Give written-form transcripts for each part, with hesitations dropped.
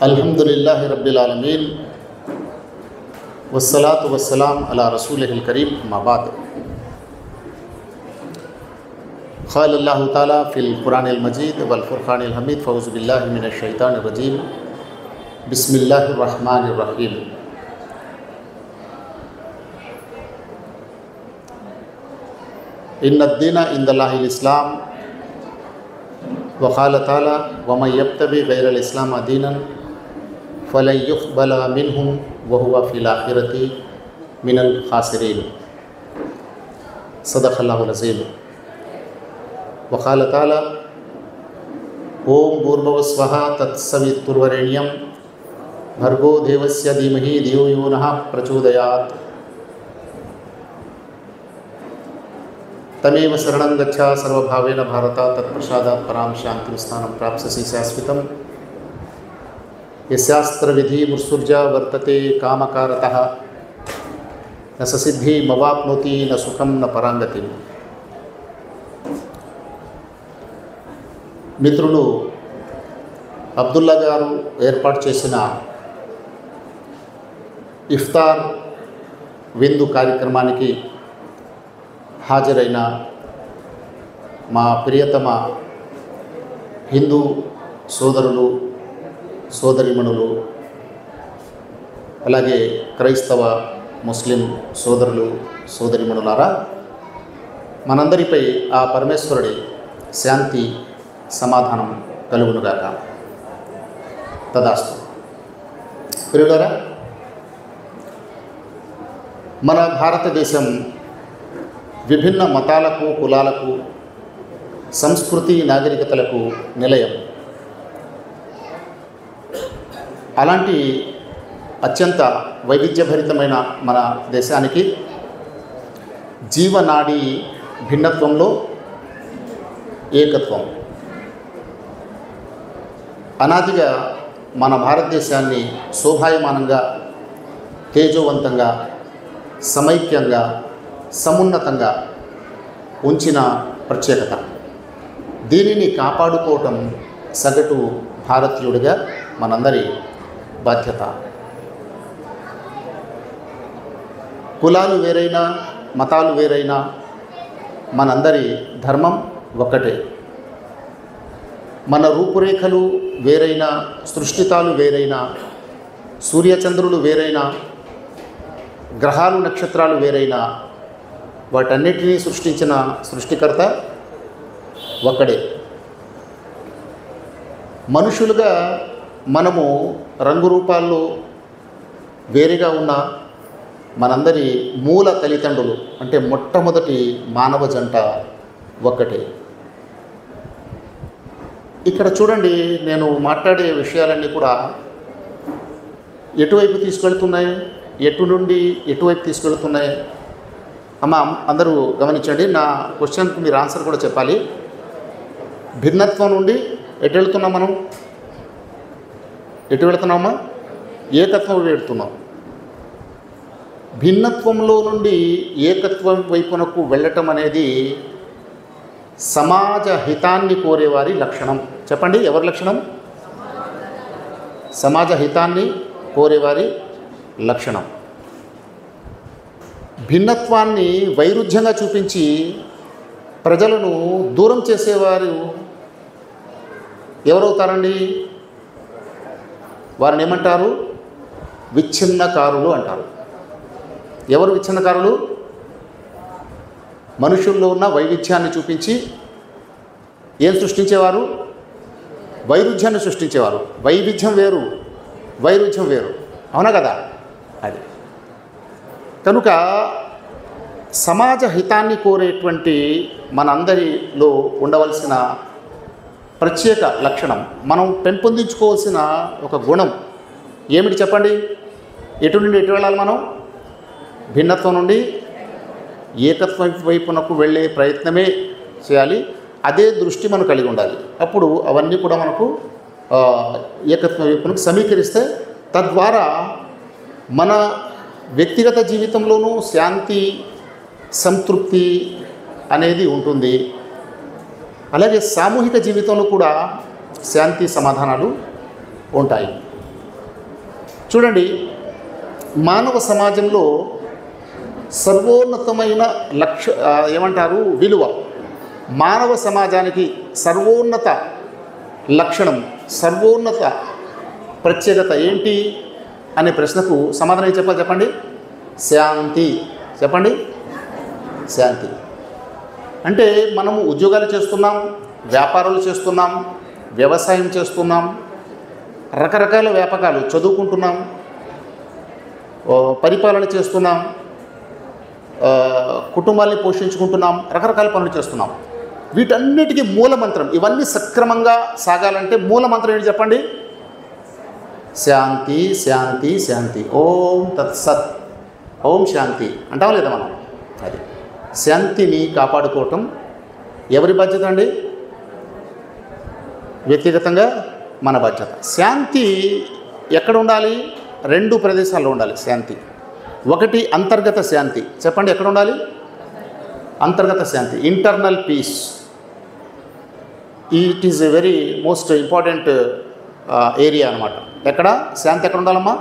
अल्हम्दुलिल्लाहि रब्बिल आलमीन वस्सलातु वस्सलाम अला रसूलिहिल करीम अम्मा बाद। क़ाल अल्लाहु ताला फ़िल क़ुरानिल मजीद वल फ़ुरक़ानिल हमीद फ़ऊज़ु बिल्लाहि मिनश शैतानिर रजीम बिस्मिल्लाहिर रहमानिर रहीम। इन्नद्दीना इंदल्लाहिल इस्लाम वक़ाल ताला वमन यब्तगि गैरल इस्लाम दीनन फ़लन युक़बल मिन्हु वहुव फ़िल आख़िरति मिनल ख़ासिरीन। सदक़ल्लाहुल अज़ीम। वक़ाल ताला ओम भूर्भुवस्वः तत्सवितुर्वरेण्यं भर्गो देवस्य धीमहि धियो यो नः प्रचोदयात्। तमेव शरणं गच्छ सर्वभावेन भारत तत्प्रसादात् परां शान्तिं स्थानं प्राप्स्यसि शाश्वतं। यस्यास्त्र विधि मुत्सृज्य वर्तते कामकारतः न ससिद्धि मवाप्नोति न सुखं न परांगतिं। మిత్రులు అబ్దుల్లా గారు ఏర్పాటు చేసిన ఇఫ్తార్ విందు కార్యక్రమానికి హాజరైన మా ప్రియతమ హిందూ సోదరులు సోదరిమణులు, అలాగే క్రైస్తవ ముస్లిం సోదరులు సోదరిమణులారా, మనందరిపై ఆ పరమేశ్వరుడి శాంతి సమాధానం కలుగునుగాక. తదాస్తు. ప్రియులారా, మన భారతదేశం విభిన్న మతాలకు, కులాలకు, సంస్కృతి, నాగరికతలకు నిలయం. అలాంటి అత్యంత వైవిధ్యభరితమైన మన దేశానికి జీవనాడి భిన్నత్వంలో ఏకత్వం. అనాదిగా మన భారతదేశాన్ని శోభాయమానంగా, తేజోవంతంగా, సమైక్యంగా, సమున్నతంగా ఉంచిన ప్రత్యేకత. దీనిని కాపాడుకోవటం సగటు భారతీయుడిగా మనందరి బాధ్యత. కులాలు వేరైనా, మతాలు వేరైనా, మనందరి ధర్మం ఒక్కటే. మన రూపురేఖలు వేరైనా, సృష్టితాలు వేరైనా, సూర్యచంద్రులు వేరైనా, గ్రహాలు నక్షత్రాలు వేరైనా, వాటన్నిటినీ సృష్టించిన సృష్టికర్త ఒక్కడే. మనుషులుగా మనము రంగు రూపాల్లో వేరుగా ఉన్న మనందరి మూల తల్లిదండ్రులు అంటే మొట్టమొదటి మానవ జంట ఒక్కటే. ఇక్కడ చూడండి, నేను మాట్లాడే విషయాలన్నీ కూడా ఎటువైపు తీసుకెళ్తున్నాయి, ఎటు నుండి ఎటువైపు తీసుకెళ్తున్నాయి. అమ్మ అందరూ గమనించండి, నా క్వశ్చన్కి మీరు ఆన్సర్ కూడా చెప్పాలి. భిన్నత్వం నుండి ఎటు వెళుతున్నాం మనం? ఎటు వెళుతున్నామా? ఏకత్వం వెళుతున్నాం. భిన్నత్వంలో నుండి ఏకత్వం వైపునకు వెళ్ళటం అనేది సమాజ హితాన్ని కోరేవారి లక్షణం. చెప్పండి, ఎవరి లక్షణం? సమాజ హితాన్ని కోరేవారి లక్షణం. భిన్నత్వాన్ని వైరుధ్యంగా చూపించి ప్రజలను దూరం చేసేవారు ఎవరవుతారండి? వారిని ఏమంటారు? విచ్ఛిన్నకారులు అంటారు. ఎవరు విచ్ఛిన్నకారులు? మనుషుల్లో ఉన్న వైవిధ్యాన్ని చూపించి ఏం సృష్టించేవారు? వైరుధ్యాన్ని సృష్టించేవారు. వైవిధ్యం వేరు, వైరుధ్యం వేరు. అవునా కదా? అది కనుక సమాజ హితాన్ని కోరేటువంటి మనందరిలో ఉండవలసిన ప్రత్యేక లక్షణం, మనం పెంపొందించుకోవాల్సిన ఒక గుణం ఏమిటి చెప్పండి? ఎటు నుండి ఎటు వెళ్ళాలి మనం? భిన్నత్వం నుండి ఏకత్వం వైపునకు వెళ్ళే ప్రయత్నమే చేయాలి. అదే దృష్టి మనం కలిగి ఉండాలి. అప్పుడు అవన్నీ కూడా మనకు ఏకత్వం వైపునకు సమీకరిస్తే తద్వారా మన వ్యక్తిగత జీవితంలోనూ శాంతి, సంతృప్తి అనేది ఉంటుంది. అలాగే సామూహిక జీవితంలో కూడా శాంతి సమాధానాలు ఉంటాయి. చూడండి, మానవ సమాజంలో సర్వోన్నతమైన ఏమంటారు విలువ, మానవ సమాజానికి సర్వోన్నత లక్షణం, సర్వోన్నత ప్రత్యేకత ఏంటి అనే ప్రశ్నకు సమాధానం చెప్పాలి చెప్పండి. శాంతి. చెప్పండి, శాంతి. అంటే మనము ఉద్యోగాలు చేస్తున్నాం, వ్యాపారాలు చేస్తున్నాం, వ్యవసాయం చేస్తున్నాం, రకరకాల వ్యాపకాలు చదువుకుంటున్నాం, పరిపాలన చేస్తున్నాం, కుటుంబాన్ని పోషించుకుంటున్నాం, రకరకాల పనులు చేస్తున్నాం. వీటన్నిటికీ మూలమంత్రం, ఇవన్నీ సక్రమంగా సాగాలంటే మూలమంత్రం ఏంటి చెప్పండి? శాంతి, శాంతి, శాంతి. ఓం తత్సత్, ఓం శాంతి అంటాం లేదా మనం? అది శాంతిని కాపాడుకోవటం ఎవరి బాధ్యత అండి? వ్యక్తిగతంగా మన బాధ్యత. శాంతి ఎక్కడ ఉండాలి? 2 ప్రదేశాల్లో ఉండాలి శాంతి. ఒకటి అంతర్గత శాంతి. చెప్పండి, ఎక్కడ ఉండాలి? అంతర్గత శాంతి, internal peace. It is a very most important area అనమాట. ఎక్కడ శాంతి ఎక్కడ ఉండాలమ్మా?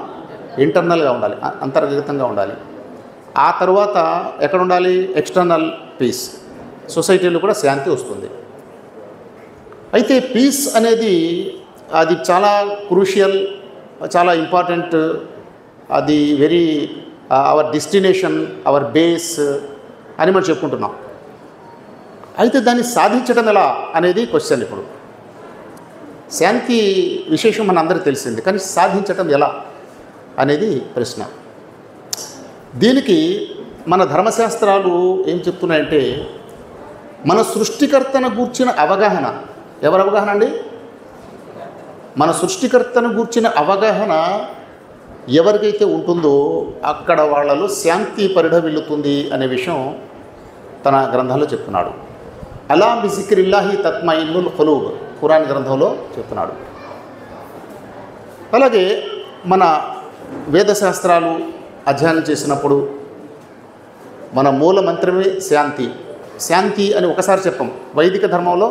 ఇంటర్నల్గా ఉండాలి, అంతర్గతంగా ఉండాలి. ఆ తర్వాత ఎక్కడ ఉండాలి? External peace. సొసైటీలో కూడా శాంతి వస్తుంది. అయితే పీస్ అనేది అది చాలా క్రూషియల్, చాలా ఇంపార్టెంట్. అది very hour destination, hour base అని మనం చెప్పుకుంటున్నాం. అయితే దాన్ని సాధించడం ఎలా అనేది క్వశ్చన్. ఇప్పుడు శాంతి విశేషం మన అందరికీ తెలిసింది, కానీ సాధించడం ఎలా అనేది ప్రశ్న. దీనికి మన ధర్మశాస్త్రాలు ఏం చెప్తున్నాయంటే, మన సృష్టికర్తను గూర్చిన అవగాహన. ఎవరి అవగాహన అండి? మన సృష్టికర్తను గూర్చిన అవగాహన ఎవరికైతే ఉంటుందో అక్కడ వాళ్ళలో శాంతి పరిఢవిల్లుతుంది అనే విషయం తన గ్రంథంలో చెప్తున్నాడు. అలా బిజిక్రిల్లాహి తత్మైనుల్ ఖులూబ్, ఖురాన్ గ్రంథంలో చెప్తున్నాడు. అలాగే మన వేదశాస్త్రాలు అధ్యయనం చేసినప్పుడు మన మూల మంత్రమే శాంతి. శాంతి అని ఒకసారి చెప్పాం. వైదిక ధర్మంలో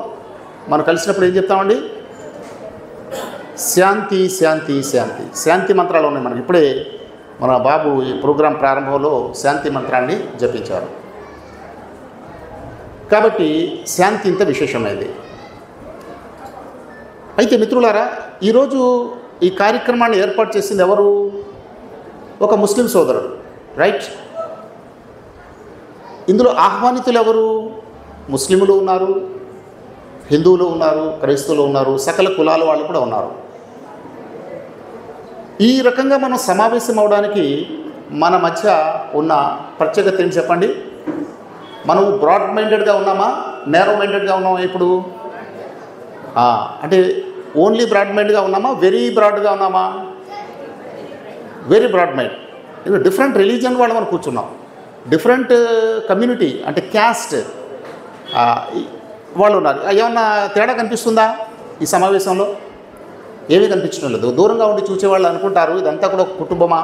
మనం కలిసినప్పుడు ఏం చెప్తామండి? శాంతి, శాంతి, శాంతి. శాంతి మంత్రాలు ఉన్నాయి మనకి. ఇప్పుడే మన బాబు ఈ ప్రోగ్రాం ప్రారంభంలో శాంతి మంత్రాన్ని జపించారు. కాబట్టి శాంతి ఇంత విశేషమైనది. అయితే మిత్రులారా, ఈరోజు ఈ కార్యక్రమాన్ని ఏర్పాటు చేసింది ఎవరు? ఒక ముస్లిం సోదరుడు, రైట్? ఇందులో ఆహ్వానితులు ఎవరు? ముస్లిములు ఉన్నారు, హిందువులు ఉన్నారు, క్రైస్తవులు ఉన్నారు, సకల కులాల వాళ్ళు కూడా ఉన్నారు. ఈ రకంగా మనం సమావేశం అవడానికి మన మధ్య ఉన్న ప్రత్యేకత ఏంటి చెప్పండి? మనం బ్రాడ్ మైండెడ్గా ఉన్నామా, నేరో మైండెడ్గా ఉన్నామా? ఇప్పుడు అంటే ఓన్లీ బ్రాడ్ మైండ్గా ఉన్నామా, వెరీ బ్రాడ్గా ఉన్నామా? Very broad mind. ఇప్పుడు డిఫరెంట్ రిలీజియన్ వాళ్ళు మనం కూర్చున్నాం, డిఫరెంట్ కమ్యూనిటీ అంటే క్యాస్ట్ వాళ్ళు ఉన్నారు. ఏమన్నా తేడా కనిపిస్తుందా ఈ సమావేశంలో? ఏమీ కనిపించడం లేదు. దూరంగా ఉండి చూసేవాళ్ళు అనుకుంటారు ఇదంతా కూడా ఒక కుటుంబమా,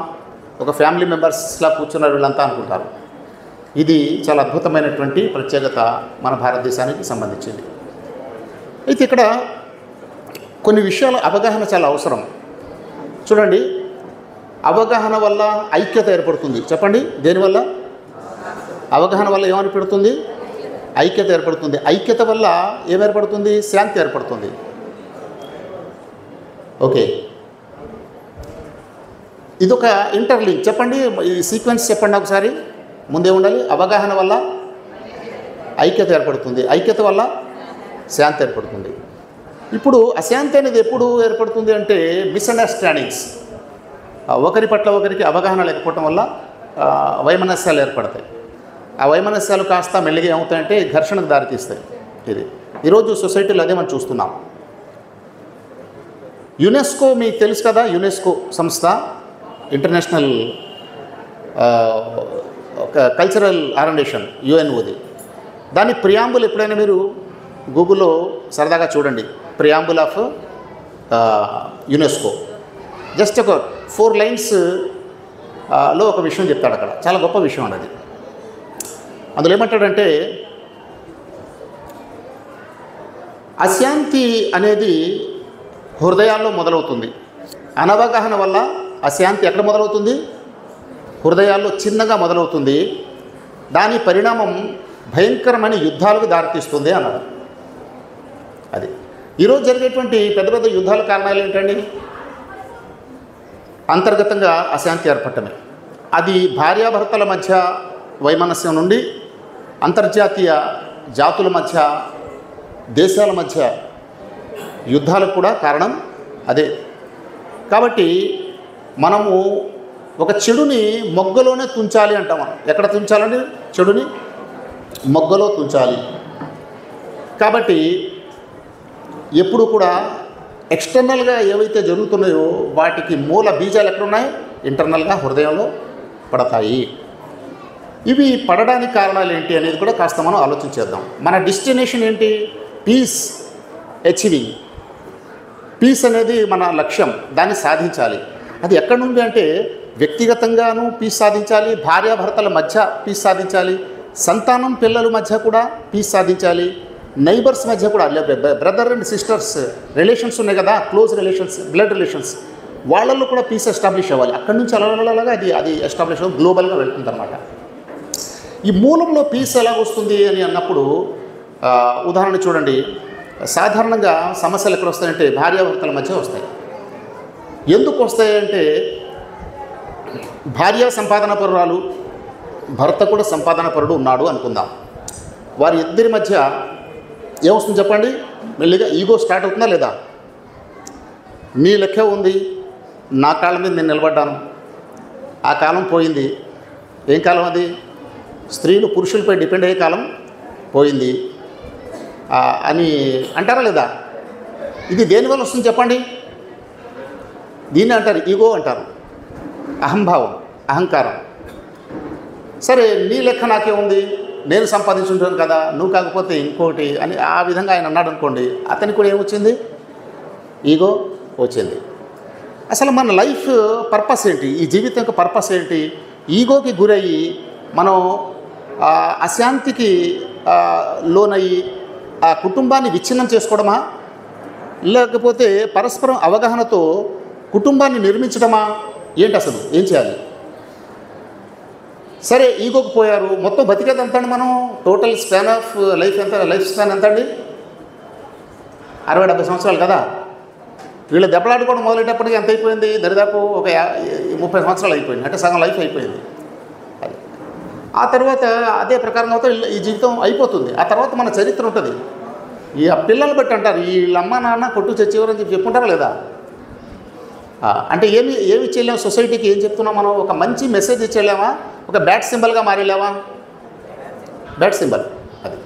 ఒక ఫ్యామిలీ మెంబర్స్లా కూర్చున్నారు వీళ్ళంతా అనుకుంటారు. ఇది చాలా అద్భుతమైనటువంటి ప్రత్యేకత మన భారతదేశానికి సంబంధించింది. అయితే ఇక్కడ కొన్ని విషయాల అవగాహన చాలా అవసరం. చూడండి, అవగాహన వల్ల ఐక్యత ఏర్పడుతుంది. చెప్పండి, దేనివల్ల? అవగాహన వల్ల ఏమేర్పడుతుంది? ఐక్యత ఏర్పడుతుంది. ఐక్యత వల్ల ఏమేర్పడుతుంది? శాంతి ఏర్పడుతుంది. ఓకే, ఇదొక ఇంటర్లింక్. చెప్పండి, ఈ సీక్వెన్స్ చెప్పండి ఒకసారి. ముందే ఉండాలి. అవగాహన వల్ల ఐక్యత ఏర్పడుతుంది, ఐక్యత వల్ల శాంతి ఏర్పడుతుంది. ఇప్పుడు అశాంతి అనేది ఎప్పుడు ఏర్పడుతుంది అంటే మిస్అండర్స్టాండింగ్స్, ఒకరి పట్ల ఒకరికి అవగాహన లేకపోవటం వల్ల వైమనస్యాలు ఏర్పడతాయి. ఆ వైమనస్యాలు కాస్త మెల్లిగా ఏమవుతాయంటే ఘర్షణకు దారితీస్తాయి. ఇది ఈరోజు సొసైటీలో అదే మనం చూస్తున్నాం. యునెస్కో మీకు తెలుసు కదా, యునెస్కో సంస్థ ఇంటర్నేషనల్ కల్చరల్ ఆర్గనైజేషన్, యుఎన్ఓది. దాని ప్రియాంబుల్ ఎప్పుడైనా మీరు గూగుల్లో సరదాగా చూడండి, ప్రియాంబుల్ ఆఫ్ యునెస్కో. జస్ట్ ఒక 4 లైన్స్ లో ఒక విషయం చెప్తాడు అక్కడ. చాలా గొప్ప విషయం అన్నది. అందులో ఏమంటాడంటే, అశాంతి అనేది హృదయాల్లో మొదలవుతుంది, అనవగాహన వల్ల అశాంతి ఎక్కడ మొదలవుతుంది? హృదయాల్లో చిన్నగా మొదలవుతుంది. దాని పరిణామం భయంకరమైన యుద్ధాలకు దారితీస్తుంది అన్నారు. అది ఈరోజు జరిగేటువంటి పెద్ద పెద్ద యుద్ధాల కారణాలు ఏంటండి? అంతర్గతంగా అశాంతి ఏర్పడటమే. అది భార్యాభర్తల మధ్య వైమనస్యం నుండి అంతర్జాతీయ జాతుల మధ్య, దేశాల మధ్య యుద్ధాలకు కూడా కారణం అదే. కాబట్టి మనము ఒక చెడుని మొగ్గలోనే తుంచాలి అంటాం. మనం ఎక్కడ తుంచాలండి? చెడుని మొగ్గలో తుంచాలి. కాబట్టి ఎప్పుడు కూడా ఎక్స్టర్నల్గా ఏవైతే జరుగుతున్నాయో వాటికి మూల బీజాలు ఎక్కడున్నాయి? ఇంటర్నల్గా హృదయంలో పడతాయి. ఇవి పడడానికి కారణాలు ఏంటి అనేది కూడా కాస్త మనం ఆలోచించేద్దాం. మన డెస్టినేషన్ ఏంటి? Piece achieving. పీస్ అనేది మన లక్ష్యం, దాన్ని సాధించాలి. అది ఎక్కడి నుండి అంటే వ్యక్తిగతంగానూ పీస్ సాధించాలి, భార్యాభర్తల మధ్య పీస్ సాధించాలి, సంతానం పిల్లల మధ్య కూడా పీస్ సాధించాలి, నైబర్స్ మధ్య కూడా, బ్రదర్ అండ్ సిస్టర్స్ రిలేషన్స్ ఉన్నాయి కదా, క్లోజ్ రిలేషన్స్, బ్లడ్ రిలేషన్స్, వాళ్ళల్లో కూడా పీస్ ఎస్టాబ్లిష్ అవ్వాలి. అక్కడి నుంచి అలాగా అది ఎస్టాబ్లిష్ అవ్వాలి, గ్లోబల్గా వెళ్తుంది అన్నమాట. ఈ మూలంలో పీస్ ఎలా వస్తుంది అని అన్నప్పుడు ఉదాహరణ చూడండి. సాధారణంగా సమస్యలు ఎక్కడ వస్తాయంటే భార్యాభర్తల మధ్య వస్తాయి. ఎందుకు వస్తాయంటే భార్య సంపాదన పరురాలు, భర్త కూడా సంపాదన పరుడు ఉన్నాడు అనుకుందాం. వారి ఇద్దరి మధ్య ఏమొస్తుంది చెప్పండి? మెల్లిగా ఈగో స్టార్ట్ అవుతుందా లేదా? నీ లెక్క ఉంది, నా కాళ్ళ మీద నేను నిలబడ్డాను, ఆ కాలం పోయింది. ఏం కాలం అది? స్త్రీలు పురుషులపై డిపెండ్ అయ్యే కాలం పోయింది అని అంటారా లేదా? ఇది దేనివల్ల వస్తుంది చెప్పండి? దీన్ని అంటారు ఈగో అంటారు, అహంభావం, అహంకారం. సరే, నీ లెక్క నాకే ఉంది, నేను సంపాదించుంటాను కదా, నువ్వు కాకపోతే ఇంకోటి అని ఆ విధంగా ఆయన అన్నాడు అనుకోండి, అతనికి కూడా ఏమొచ్చింది? ఈగో వచ్చింది. అసలు మన లైఫ్ పర్పస్ ఏంటి? ఈ జీవితం యొక్క పర్పస్ ఏంటి? ఈగోకి గురయ్యి మనం అశాంతికి లోనయ్యి ఆ కుటుంబాన్ని విచ్ఛిన్నం చేసుకోవడమా, లేకపోతే పరస్పరం అవగాహనతో కుటుంబాన్ని నిర్మించడమా? ఏంటి అసలు? ఏం చేయాలి? సరే, ఈగోకి పోయారు, మొత్తం బతికేది ఎంత అండి? మనం టోటల్ స్పాన్ ఆఫ్ లైఫ్ ఎంత? లైఫ్ స్పాన్ ఎంత అండి? 60-70 సంవత్సరాలు కదా. వీళ్ళు దెబ్బలాడుకోవడం మొదలెట్టేప్పటికీ ఎంత అయిపోయింది? దరిదాపు ఒక 30 సంవత్సరాలు అయిపోయింది, అంటే సగం లైఫ్ అయిపోయింది. అది ఆ తర్వాత అదే ప్రకారం అవుతా ఈ జీవితం అయిపోతుంది. ఆ తర్వాత మన చరిత్ర ఉంటుంది. ఈ పిల్లలు బట్టి అంటారు, వీళ్ళ అమ్మ నాన్న కొట్టు చచ్చేవారని చెప్పి చెప్పుకుంటారా లేదా? అంటే ఏమి ఇచ్చేయలేము సొసైటీకి? ఏం చెప్తున్నాం మనం? ఒక మంచి మెసేజ్ ఇచ్చేయలేమా? ఒక బ్యాడ్ సింబల్గా మారేలేవా? బ్యాడ్ సింబల్ అది.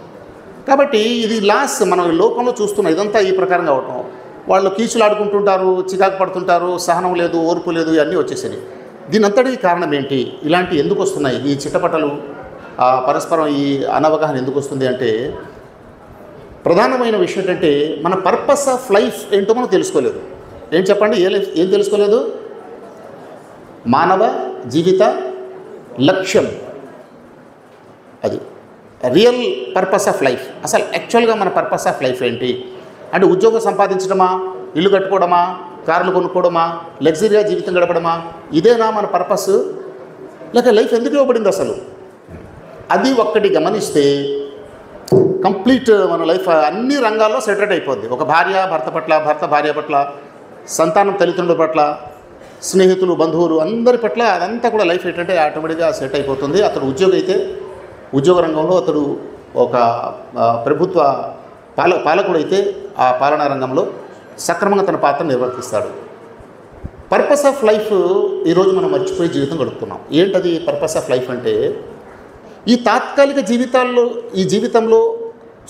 కాబట్టి ఇది లాస్ మనం లోకంలో చూస్తున్నాం. ఇదంతా ఈ ప్రకారంగా అవటం, వాళ్ళు కీచులు ఆడుకుంటుంటారు, చికాకు పడుతుంటారు, సహనం లేదు, ఓర్పు లేదు, ఇవన్నీ వచ్చేసాయి. దీని అంతటికి కారణం ఏంటి? ఇలాంటి ఎందుకు వస్తున్నాయి? ఈ చిట్టపట్టలు, పరస్పరం ఈ అనవగాహన ఎందుకు వస్తుంది అంటే ప్రధానమైన విషయం ఏంటంటే మన పర్పస్ ఆఫ్ లైఫ్ ఏంటో మనం తెలుసుకోలేదు. ఏం చెప్పండి? ఏం తెలుసుకోలేదు? మానవ జీవిత లక్ష్యం, అది రియల్ పర్పస్ ఆఫ్ లైఫ్. అసలు యాక్చువల్గా మన పర్పస్ ఆఫ్ లైఫ్ ఏంటి అంటే ఉద్యోగం సంపాదించడమా, ఇల్లు కట్టుకోవడమా, కార్లు కొనుక్కోవడమా, లగ్జరీగా జీవితం గడపడమా? ఇదేనా మన పర్పస్? లేక లైఫ్ ఎందుకు ఇవ్వబడింది అసలు? అది ఒక్కటి గమనిస్తే కంప్లీట్ మన లైఫ్ అన్ని రంగాల్లో సెటిల్ అయిపోద్ది. ఒక భార్య భర్త పట్ల, భర్త భార్య పట్ల, సంతానం తల్లిదండ్రుల పట్ల, స్నేహితులు బంధువులు అందరి పట్ల అదంతా కూడా లైఫ్ ఏంటంటే ఆటోమేటిక్గా సెట్ అయిపోతుంది. అతడు ఉద్యోగి అయితే ఉద్యోగ రంగంలో, అతడు ఒక ప్రభుత్వ పాలకుడైతే ఆ పాలనా రంగంలో సక్రమంగా తన పాత్ర నిర్వర్తిస్తాడు. పర్పస్ ఆఫ్ లైఫ్ ఈరోజు మనం మర్చిపోయి జీవితం గడుపుతున్నాం. ఏంటది పర్పస్ ఆఫ్ లైఫ్ అంటే? ఈ తాత్కాలిక ఈ జీవితంలో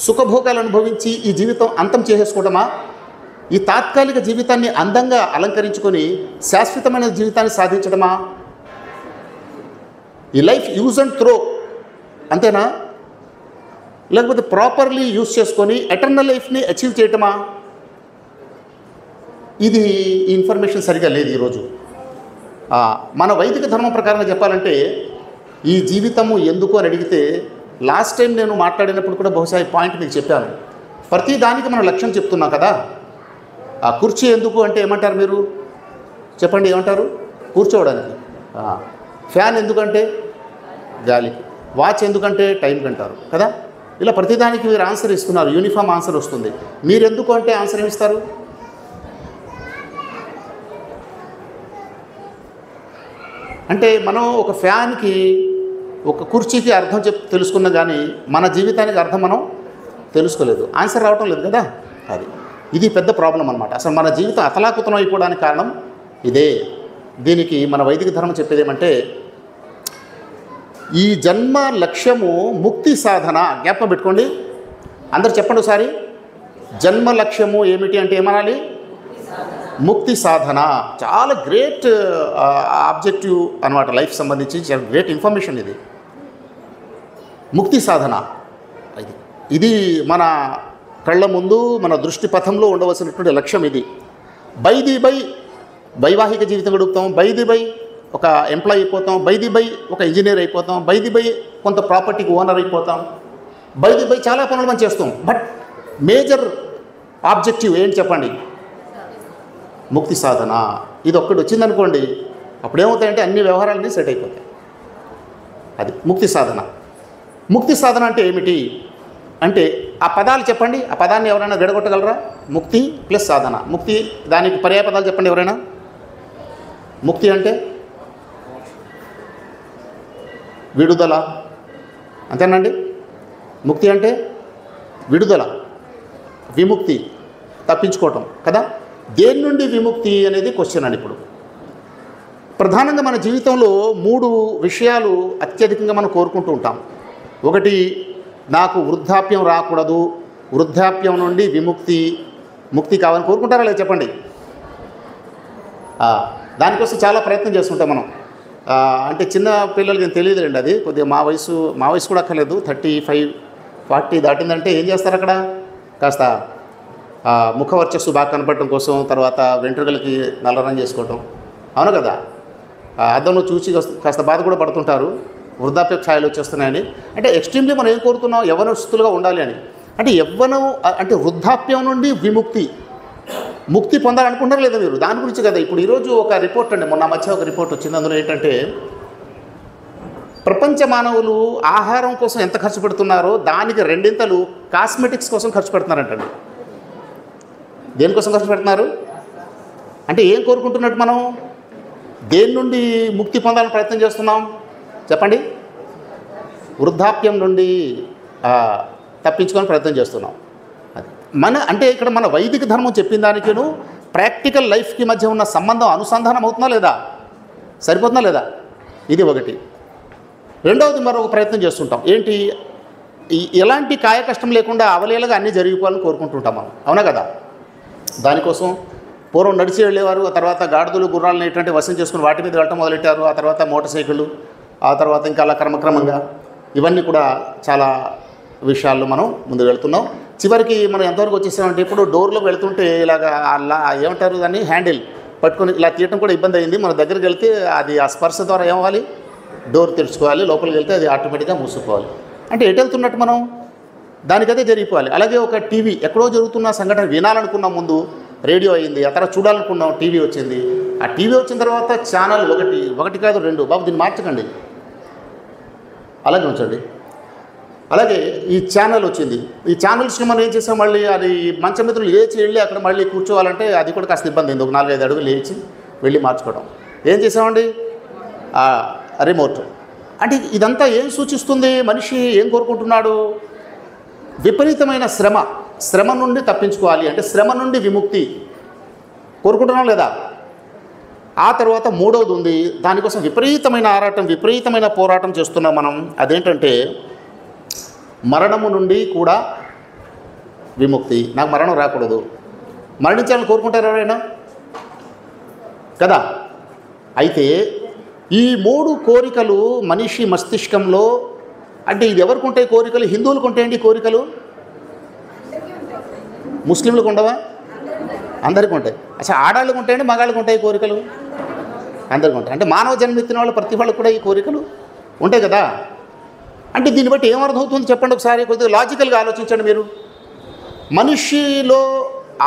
సుఖభోగాలు అనుభవించి ఈ జీవితం అంతం చేసేసుకోవడమా? ఈ తాత్కాలిక జీవితాన్ని అందంగా అలంకరించుకొని శాశ్వతమైన జీవితాన్ని సాధించడమా? ఈ లైఫ్ యూజ్ అండ్ త్రో అంతేనా? లేకపోతే ప్రాపర్లీ యూజ్ చేసుకొని ఎటర్నల్ లైఫ్ని అచీవ్ చేయటమా? ఇది ఇన్ఫర్మేషన్ సరిగా లేదు ఈరోజు. మన వైదిక ధర్మం ప్రకారంగా చెప్పాలంటే ఈ జీవితము ఎందుకు అని అడిగితే, లాస్ట్ టైం నేను మాట్లాడినప్పుడు కూడా బహుశా ఈ పాయింట్ మీకు చెప్పాను. ప్రతి దానికి మనం లక్ష్యం చెప్తున్నాం కదా. ఆ కుర్చీ ఎందుకు అంటే ఏమంటారు మీరు? చెప్పండి, ఏమంటారు? కూర్చోవడానికి. ఫ్యాన్ ఎందుకంటే గాలికి, వాచ్ ఎందుకంటే టైంకి అంటారు కదా. ఇలా ప్రతిదానికి మీరు ఆన్సర్ ఇస్తున్నారు, యూనిఫామ్ ఆన్సర్ వస్తుంది. మీరు ఎందుకు అంటే ఆన్సర్ ఏమిస్తారు? అంటే మనం ఒక ఫ్యాన్కి ఒక కుర్చీకి అర్థం తెలుసుకున్నాం, కానీ మన జీవితానికి అర్థం మనం తెలుసుకోలేదు, ఆన్సర్ రావటం లేదు కదా. ఇది పెద్ద ప్రాబ్లం అన్నమాట. అసలు మన జీవితం అతలాకుతలం అయిపోవడానికి కారణం ఇదే. దీనికి మన వైదిక ధర్మం చెప్పేది ఏమంటే, ఈ జన్మ లక్ష్యము ముక్తి సాధన. జ్ఞాపకం పెట్టుకోండి, అందరు చెప్పండి ఒకసారి. జన్మ లక్ష్యము ఏమిటి అంటే ఏమనాలి? ముక్తి సాధన. చాలా గ్రేట్ ఆబ్జెక్టివ్ అనమాట, లైఫ్ సంబంధించి చాలా గ్రేట్ ఇన్ఫర్మేషన్ ఇది. ముక్తి సాధన ఇది మన కళ్ళ ముందు, మన దృష్టి పథంలో ఉండవలసినటువంటి లక్ష్యం ఇది. బై వైవాహిక జీవితం గడుపుతాం, బై ఒక ఎంప్లాయీ అయిపోతాం, బై ఒక ఇంజనీర్ అయిపోతాం, బై కొంత ప్రాపర్టీకి ఓనర్ అయిపోతాం, బై చాలా పనులు మనం చేస్తాం. బట్ మేజర్ ఆబ్జెక్టివ్ ఏంటి చెప్పండి? ముక్తి సాధన. ఇది ఒక్కటి వచ్చిందనుకోండి, అప్పుడేమవుతాయంటే అన్ని వ్యవహారాలన్నీ సెట్ అయిపోతాయి. అది ముక్తి సాధన. ముక్తి సాధన అంటే ఏమిటి అంటే, ఆ పదాలు చెప్పండి. ఆ పదాన్ని ఎవరైనా విడగొట్టగలరా? ముక్తి ప్లస్ సాధన. ముక్తి, దానికి పర్యాయ పదాలు చెప్పండి ఎవరైనా. ముక్తి అంటే విడుదల, అంతేనండి. ముక్తి అంటే విడుదల, విముక్తి, తప్పించుకోవటం కదా. దేని నుండి విముక్తి అనేది క్వశ్చన్ అండి. ఇప్పుడు ప్రధానంగా మన జీవితంలో 3 విషయాలు అత్యధికంగా మనం కోరుకుంటూ ఉంటాం. ఒకటి, నాకు వృద్ధాప్యం రాకూడదు, వృద్ధాప్యం నుండి ముక్తి కావాలని కోరుకుంటారా లేదా చెప్పండి. దానికోసం చాలా ప్రయత్నం చేస్తుంటాం మనం. అంటే చిన్న పిల్లలకి ఏం తెలియదులేండి, అది కొద్దిగా మా వయసు కూడా అక్కర్లేదు. 35-40 దాటిందంటే ఏం చేస్తారు అక్కడ? కాస్త ముఖ వర్చస్సు బాగా కనపడటం కోసం, తర్వాత వెంట్రుకలకి నల్లరం చేసుకోవటం, అవును కదా. అద్దంలో చూసి కాస్త బాధ కూడా పడుతుంటారు, వృద్ధాప్య ఛాయలు వచ్చేస్తున్నాయని. అంటే ఎక్స్ట్రీమ్లీ మనం ఏం కోరుతున్నాం? యవ్వనస్తులుగా ఉండాలి అని. అంటే యవ్వనం అంటే వృద్ధాప్యం నుండి ముక్తి పొందాలనుకుంటారు లేదా మీరు? దాని గురించి కదా ఇప్పుడు ఈరోజు ఒక రిపోర్ట్ అండి, మొన్న మధ్య ఒక రిపోర్ట్ వచ్చింది. అందులో ఏంటంటే, ప్రపంచ మానవులు ఆహారం కోసం ఎంత ఖర్చు పెడుతున్నారో దానికి 2 కాస్మెటిక్స్ కోసం ఖర్చు పెడుతున్నారంటండి. దేనికోసం ఖర్చు పెడుతున్నారు అంటే ఏం కోరుకుంటున్నట్టు మనం? దేని నుండి ముక్తి పొందాలని ప్రయత్నం చేస్తున్నాం చెప్పండి? వృద్ధాప్యం నుండి తప్పించుకొని ప్రయత్నం చేస్తున్నాం. అది అంటే ఇక్కడ మన వైదిక ధర్మం చెప్పిన దానికిను ప్రాక్టికల్ లైఫ్కి మధ్య ఉన్న సంబంధం అనుసంధానం అవుతుందా లేదా? సరిపోతుందా లేదా? ఇది ఒకటి. రెండవది, మరొక ప్రయత్నం చేస్తుంటాం. ఏంటి? ఎలాంటి కాయ కష్టం లేకుండా అవలేలుగా అన్నీ జరిగిపోవాలని కోరుకుంటుంటాం మనం, అవునా కదా. దానికోసం పూర్వం నడిచి వెళ్ళేవారు, ఆ తర్వాత గాడిదలు గుర్రాలను ఏంటంటే వశం చేసుకుని వాటి మీద వెళ్ళటం మొదలెట్టారు. ఆ తర్వాత మోటార్ సైకిళ్ళు, ఆ తర్వాత ఇంకా అలా క్రమక్రమంగా ఇవన్నీ కూడా చాలా విషయాల్లో మనం ముందు వెళ్తున్నాం. చివరికి మనం ఎంతవరకు వచ్చేసామంటే, ఇప్పుడు డోర్లో వెళ్తుంటే ఇలాగా అలా ఏమంటారు దాన్ని, హ్యాండిల్ పట్టుకొని ఇలా తీయటం కూడా ఇబ్బంది అయింది. మన దగ్గరికి వెళ్తే అది ఆ స్పర్శ ద్వారా ఏమవ్వాలి? డోర్ తెరుచుకోవాలి, లోపలికి వెళ్తే అది ఆటోమేటిక్గా మూసుకోవాలి. అంటే ఎటు వెళ్తున్నట్టు మనం దానికదే జరిగిపోవాలి. అలాగే ఒక టీవీ, ఎక్కడో జరుగుతున్న సంఘటన వినాలనుకున్నాం, ముందు రేడియో అయింది, ఆ తర్వాత చూడాలనుకున్నాం, టీవీ వచ్చింది. ఆ టీవీ వచ్చిన తర్వాత ఛానల్ ఒకటి కాదు 2, బాబు దీన్ని మార్చకండి, అలాగే ఉంచండి. అలాగే ఈ ఛానల్ వచ్చింది. ఈ ఛానల్స్ని మనం ఏం చేసాం, మళ్ళీ అది మంచం మీద లేచి వెళ్ళి అక్కడ మళ్ళీ కూర్చోవాలంటే అది కూడా కాస్త ఇబ్బంది అయింది. ఒక 4-5 అడుగులు లేచి వెళ్ళి మార్చుకోవడం. ఏం చేసామండి? రిమోట్. అంటే ఇదంతా ఏం సూచిస్తుంది? మనిషి ఏం కోరుకుంటున్నాడు? విపరీతమైన శ్రమ నుండి తప్పించుకోవాలి, అంటే శ్రమ నుండి విముక్తి కోరుకుంటున్నాం లేదా? ఆ తర్వాత మూడవది ఉంది, దానికోసం విపరీతమైన ఆరాటం, విపరీతమైన పోరాటం చేస్తున్నాం మనం. అదేంటంటే మరణము నుండి కూడా విముక్తి. నాకు మరణం రాకూడదు, మరణించాలని కోరుకుంటారు ఎవరైనా కదా. అయితే ఈ 3 కోరికలు మనిషి మస్తిష్కంలో, అంటే ఇది ఎవరికి ఉంటాయి కోరికలు? హిందువులకు ఉంటాయండి కోరికలు, ముస్లింలకు ఉండవా? అందరికీ ఉంటాయి. అసలు ఆడాళ్ళకు ఉంటాయండి, మగాళ్ళకు ఉంటాయి కోరికలు? అందరికీ ఉంటాయి. అంటే మానవ జన్మెత్తిన వాళ్ళు ప్రతి వాళ్ళకు కూడా ఈ కోరికలు ఉంటాయి కదా. అంటే దీన్ని బట్టి ఏమర్థమవుతుంది చెప్పండి ఒకసారి, కొద్దిగా లాజికల్గా ఆలోచించండి మీరు. మనిషిలో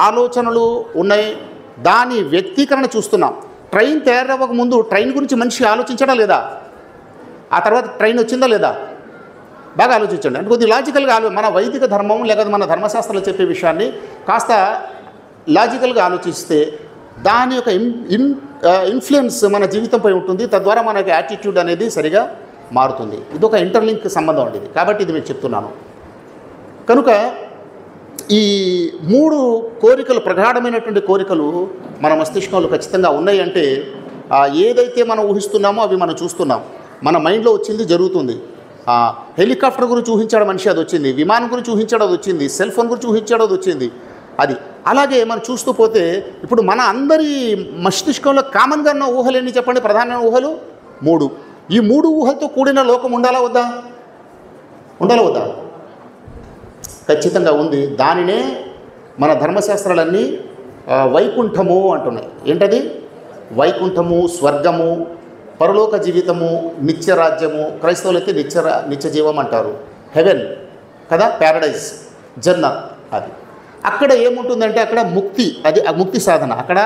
ఆలోచనలు ఉన్నాయి, దాని వ్యక్తీకరణ చూస్తున్నాం. ట్రైన్ తయారవ్వక ముందు ట్రైన్ గురించి మనిషి ఆలోచించడా లేదా? ఆ తర్వాత ట్రైన్ వచ్చిందా లేదా? బాగా ఆలోచించండి. అంటే కొద్దిగా లాజికల్గా మన వైదిక ధర్మం లేకపోతే మన ధర్మశాస్త్రాలు చెప్పే విషయాన్ని కాస్త లాజికల్గా ఆలోచిస్తే దాని యొక్క ఇన్ఫ్లుయెన్స్ మన జీవితంపై ఉంటుంది. తద్వారా మనకి యాటిట్యూడ్ అనేది సరిగా మారుతుంది. ఇది ఒక ఇంటర్లింక్ సంబంధం అండి ఇది. కాబట్టి ఇది నేను చెప్తున్నాను. కనుక ఈ 3 కోరికలు, ప్రగాఢమైనటువంటి కోరికలు మన మస్తిష్కంలో ఖచ్చితంగా ఉన్నాయి. అంటే ఏదైతే మనం ఊహిస్తున్నామో అవి మనం చూస్తున్నాం. మన మైండ్లో వచ్చింది జరుగుతుంది. హెలికాప్టర్ గురించి ఊహించాడు మనిషి, అది వచ్చింది. విమానం గురించి ఊహించాడు, అది వచ్చింది. సెల్ ఫోన్ గురించి ఊహించాడు, అది వచ్చింది. అది అలాగే మనం చూస్తూ పోతే ఇప్పుడు మన అందరి మస్తిష్కంలో కామన్గా ఉన్న ఊహలు ఎన్ని చెప్పండి? ప్రధానమైన ఊహలు 3. ఈ 3 ఊహలతో కూడిన లోకం ఉండాలా వద్దా? ఉండాలా వద్దా? ఖచ్చితంగా ఉంది. దానినే మన ధర్మశాస్త్రాలన్నీ వైకుంఠము అంటున్నాయి. ఏంటది? వైకుంఠము, స్వర్గము, పరలోక జీవితము, నిత్యరాజ్యము. క్రైస్తవులు అయితే నిత్య జీవం అంటారు. హెవెన్ కదా, ప్యారడైజ్, జన్న. అది అక్కడ ఏముంటుందంటే అక్కడ ముక్తి, అది ముక్తి సాధన. అక్కడ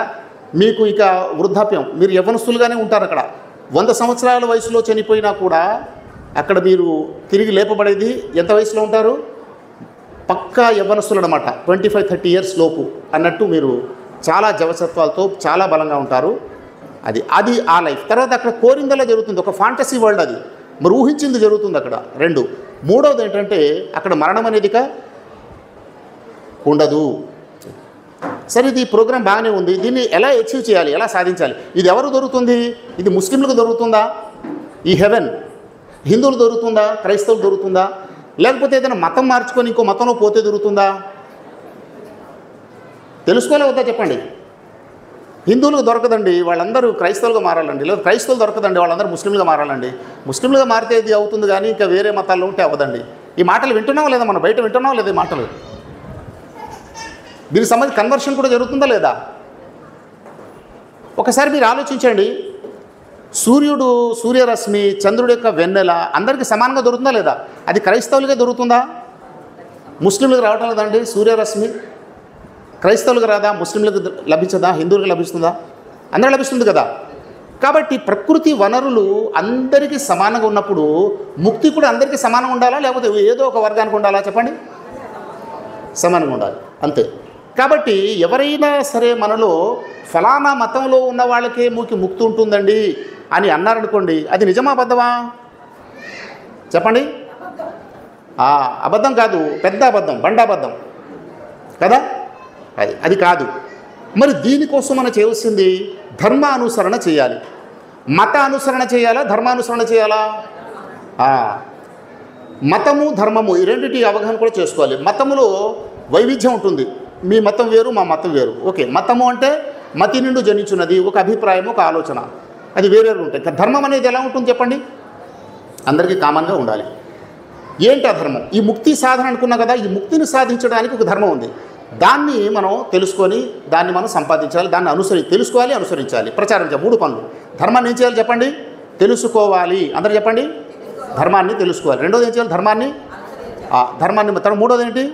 మీకు ఇక వృద్ధాప్యం, మీరు యవ్వనస్తులుగానే ఉంటారు. అక్కడ 100 సంవత్సరాల వయసులో చనిపోయినా కూడా అక్కడ మీరు తిరిగి లేపబడేది ఎంత వయసులో ఉంటారు? పక్కా యవ్వనస్తులు అనమాట. 25-30 ఇయర్స్ లోపు అన్నట్టు మీరు చాలా జవసత్వాలతో చాలా బలంగా ఉంటారు. అది ఆ లైఫ్. తర్వాత అక్కడ కోరిందలా జరుగుతుంది, ఒక ఫాంటసీ వరల్డ్. అది మరి ఊహించింది జరుగుతుంది అక్కడ. 2. 3వది ఏంటంటే అక్కడ మరణం అనేదిక ఉండదు. సరే, ఇది ప్రోగ్రాం బాగానే ఉంది. దీన్ని ఎలా అచీవ్ చేయాలి, ఎలా సాధించాలి? ఇది ఎవరు దొరుకుతుంది? ఇది ముస్లింలకు దొరుకుతుందా ఈ హెవెన్? హిందువులు దొరుకుతుందా? క్రైస్తవులు దొరుకుతుందా? లేకపోతే ఏదైనా మతం మార్చుకొని ఇంకో మతంలో పోతే దొరుకుతుందా? తెలుసుకోలే వద్దా చెప్పండి? హిందువులకు దొరకదండి, వాళ్ళందరూ క్రైస్తవులుగా మారాలండి. లేదా క్రైస్తవులు దొరకదండి, వాళ్ళందరూ ముస్లింలుగా మారాలండి. ముస్లింలుగా మారితే ఇది అవుతుంది, కానీ ఇంకా వేరే మతాల్లో ఉంటే అవ్వదండి. ఈ మాటలు వింటున్నావా లేదా? మనం బయట వింటున్నావా లేదా ఈ మాటలు? దీనికి సంబంధించి కన్వర్షన్ కూడా జరుగుతుందా లేదా? ఒకసారి మీరు ఆలోచించండి. సూర్యరశ్మి, చంద్రుడి యొక్క వెన్నెల అందరికీ సమానంగా దొరుకుతుందా లేదా? అది క్రైస్తవులుగా దొరుకుతుందా? ముస్లింలకు రావటం లేదండి సూర్యరశ్మి? క్రైస్తవులకు రాదా? ముస్లింలకు లభించదా? హిందువులకు లభిస్తుందా? అందరూ లభిస్తుంది కదా. కాబట్టి ప్రకృతి వనరులు అందరికీ సమానంగా ఉన్నప్పుడు ముక్తి కూడా అందరికీ సమానంగా ఉండాలా, లేకపోతే ఏదో ఒక వర్గానికి ఉండాలా? చెప్పండి. సమానంగా ఉండాలి, అంతే. కాబట్టి ఎవరైనా సరే మనలో ఫలానా మతంలో ఉన్న వాళ్ళకే ముక్తి ఉంటుందండి అని అన్నారనుకోండి, అది నిజమా అబద్ధమా? చెప్పండి. అబద్ధం కాదు, పెద్ద అబద్ధం, బండాబద్ధం కదా. అది కాదు. మరి దీనికోసం మనం చేయవలసింది ధర్మానుసరణ చేయాలి. మత అనుసరణ చేయాలా, ధర్మానుసరణ చేయాలా? మతము ధర్మము ఈ రెండింటి అవగాహన కూడా చేసుకోవాలి. మతములో వైవిధ్యం ఉంటుంది. మీ మతం వేరు, మా మతం వేరు. ఓకే, మతము అంటే మతి నుండి జనించున్నది, ఒక అభిప్రాయం, ఒక ఆలోచన, అది వేరేవి ఉంటాయి. ధర్మం అనేది ఎలా ఉంటుంది చెప్పండి? అందరికీ కామన్గా ఉండాలి. ఏంటి ఆ ధర్మం? ఈ ముక్తి సాధన అనుకున్నా కదా, ఈ ముక్తిని సాధించడానికి ఒక ధర్మం ఉంది. దాన్ని మనం తెలుసుకొని దాన్ని మనం సంపాదించాలి, దాన్ని తెలుసుకోవాలి, అనుసరించాలి, ప్రచారం చేయాలి. 3 పనులు. ధర్మాన్ని ఏం చేయాలి చెప్పండి? తెలుసుకోవాలి. అందరూ చెప్పండి. ధర్మాన్ని తెలుసుకోవాలి. రెండోది ఏం చేయాలి? ధర్మాన్ని. తర్వాత 3వది ఏంటి?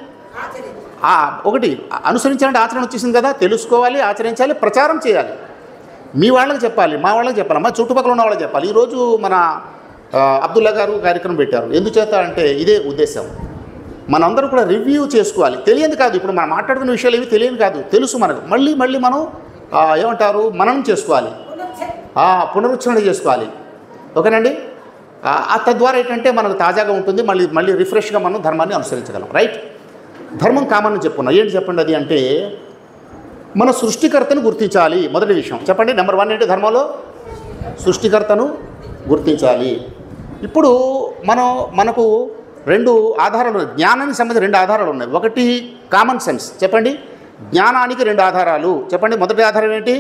ఒకటి అనుసరించాలంటే ఆచరణ వచ్చేసింది కదా. తెలుసుకోవాలి, ఆచరించాలి, ప్రచారం చేయాలి. మీ వాళ్ళకి చెప్పాలి, మా వాళ్ళకి చెప్పాలి, మా చుట్టుపక్కల ఉన్న వాళ్ళకి చెప్పాలి. ఈరోజు మన అబ్దుల్లా గారు కార్యక్రమం పెట్టారు. ఎందుచేత అంటే ఇదే ఉద్దేశం. మనందరూ కూడా రివ్యూ చేసుకోవాలి. తెలియదు కాదు, ఇప్పుడు మనం మాట్లాడుకున్న విషయాలు ఏవి తెలియదు కాదు, తెలుసు మనకు. మళ్ళీ మనం ఏమంటారు, మననం చేసుకోవాలి, పునరుచ్చరణ చేసుకోవాలి. ఓకేనండి. తద్వారా ఏంటంటే మనకు తాజాగా ఉంటుంది, మళ్ళీ రిఫ్రెష్గా మనం ధర్మాన్ని అనుసరించగలం. రైట్. ధర్మం కామన్ అని చెప్పుకున్నాం. ఏంటి చెప్పండి అది అంటే మన సృష్టికర్తను గుర్తించాలి. మొదటి విషయం చెప్పండి. నెంబర్ 1 ఏంటి? ధర్మంలో సృష్టికర్తను గుర్తించాలి. ఇప్పుడు మనకు 2 ఆధారాలు ఉన్నాయి. జ్ఞానానికి సంబంధించి 2 ఆధారాలు ఉన్నాయి. ఒకటి కామన్ సెన్స్. చెప్పండి. జ్ఞానానికి 2 ఆధారాలు చెప్పండి. మొదటి ఆధారం ఏంటి?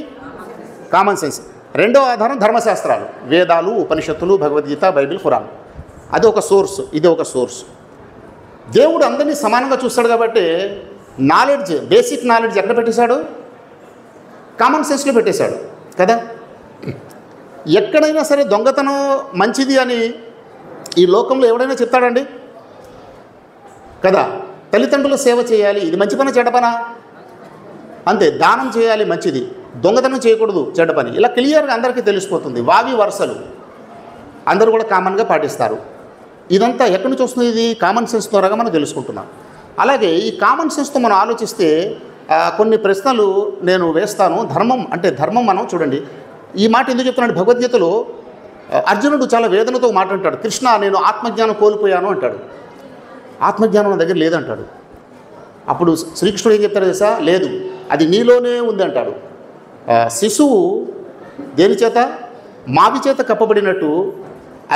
Common sense. రెండో ఆధారం ధర్మశాస్త్రాలు, వేదాలు, ఉపనిషత్తులు, భగవద్గీత, బైబిల్, ఖురాన్. అది ఒక సోర్స్, ఇది ఒక సోర్స్. దేవుడు అందరినీ సమానంగా చూస్తాడు కాబట్టి నాలెడ్జ్, బేసిక్ నాలెడ్జ్ ఎక్కడ పెట్టేశాడు? కామన్ సెన్స్లో పెట్టేశాడు కదా. ఎక్కడైనా సరే దొంగతనం మంచిది అని ఈ లోకంలో ఎవడైనా చెప్తాడండి కదా. తల్లిదండ్రుల సేవ చేయాలి, ఇది మంచి పని చెడ్డ పనా? అంతే. దానం చేయాలి, మంచిది. దొంగతనం చేయకూడదు, చెడ్డ పని. ఇలా క్లియర్గా అందరికీ తెలిసిపోతుంది. వావి వరుసలు అందరూ కూడా కామన్గా పాటిస్తారు. ఇదంతా ఎక్కడి నుంచి వస్తుంది? ఇది కామన్ సెన్స్ ద్వారాగా మనం తెలుసుకుంటున్నాం. అలాగే ఈ కామన్ సెన్స్తో మనం ఆలోచిస్తే కొన్ని ప్రశ్నలు నేను వేస్తాను. ధర్మం మనం చూడండి. ఈ మాట ఎందుకు చెప్తున్నాడు? భగవద్గీతలో అర్జునుడు చాలా వేదనతో మాట అంటాడు, కృష్ణ నేను ఆత్మజ్ఞానం కోల్పోయాను అంటాడు. ఆత్మజ్ఞానం నా దగ్గర లేదంటాడు. అప్పుడు శ్రీకృష్ణుడు ఏం చెప్తాడు తెలుసా? లేదు, అది నీలోనే ఉంది అంటాడు. శిశువు దేని చేత? మావి చేత కప్పబడినట్టు,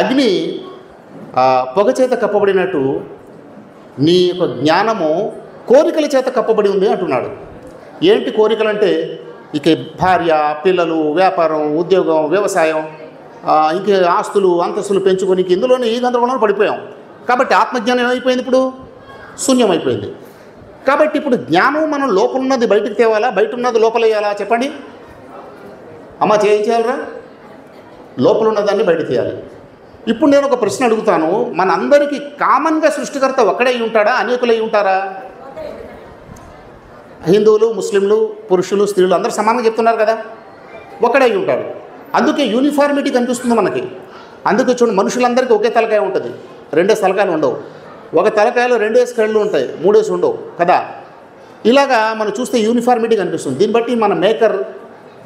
అగ్ని పొగ చేత కప్పబడినట్టు నీ యొక్క జ్ఞానము కోరికల చేత కప్పబడి ఉంది అంటున్నాడు. ఏంటి కోరికలంటే? ఇక భార్య, పిల్లలు, వ్యాపారం, ఉద్యోగం, వ్యవసాయం, ఇంక ఆస్తులు అంతస్తులు పెంచుకొని ఇందులోనే ఈ గందరగోళంలో పడిపోయాం. కాబట్టి ఆత్మజ్ఞానం ఏమైపోయింది? ఇప్పుడు శూన్యమైపోయింది. కాబట్టి ఇప్పుడు జ్ఞానం మనం లోపల ఉన్నది బయటకు తేవాలా, బయట ఉన్నది లోపల వేయాలా? చెప్పండి అమ్మ, చేయాలరా? లోపల ఉన్నదాన్ని బయట తీయాలి. ఇప్పుడు నేను ఒక ప్రశ్న అడుగుతాను. మన అందరికీ కామన్గా సృష్టికర్త ఒక్కడే ఉంటాడా, అనేకులై ఉంటారా? హిందువులు, ముస్లింలు, పురుషులు, స్త్రీలు అందరూ సమానంగా చెప్తున్నారు కదా, ఒక్కడే ఉంటాడు. అందుకే యూనిఫార్మిటీ కనిపిస్తుంది మనకి. అందుకే చూడండి, మనుషులందరికీ ఒకే తలకాయ ఉంటుంది, రెండేసి తలకాయలు ఉండవు. ఒక తలకాయలో 2 కళ్ళు ఉంటాయి, 3 ఉండవు కదా. ఇలాగా మనం చూస్తే యూనిఫార్మిటీ కనిపిస్తుంది. దీన్ని బట్టి మన మేకర్,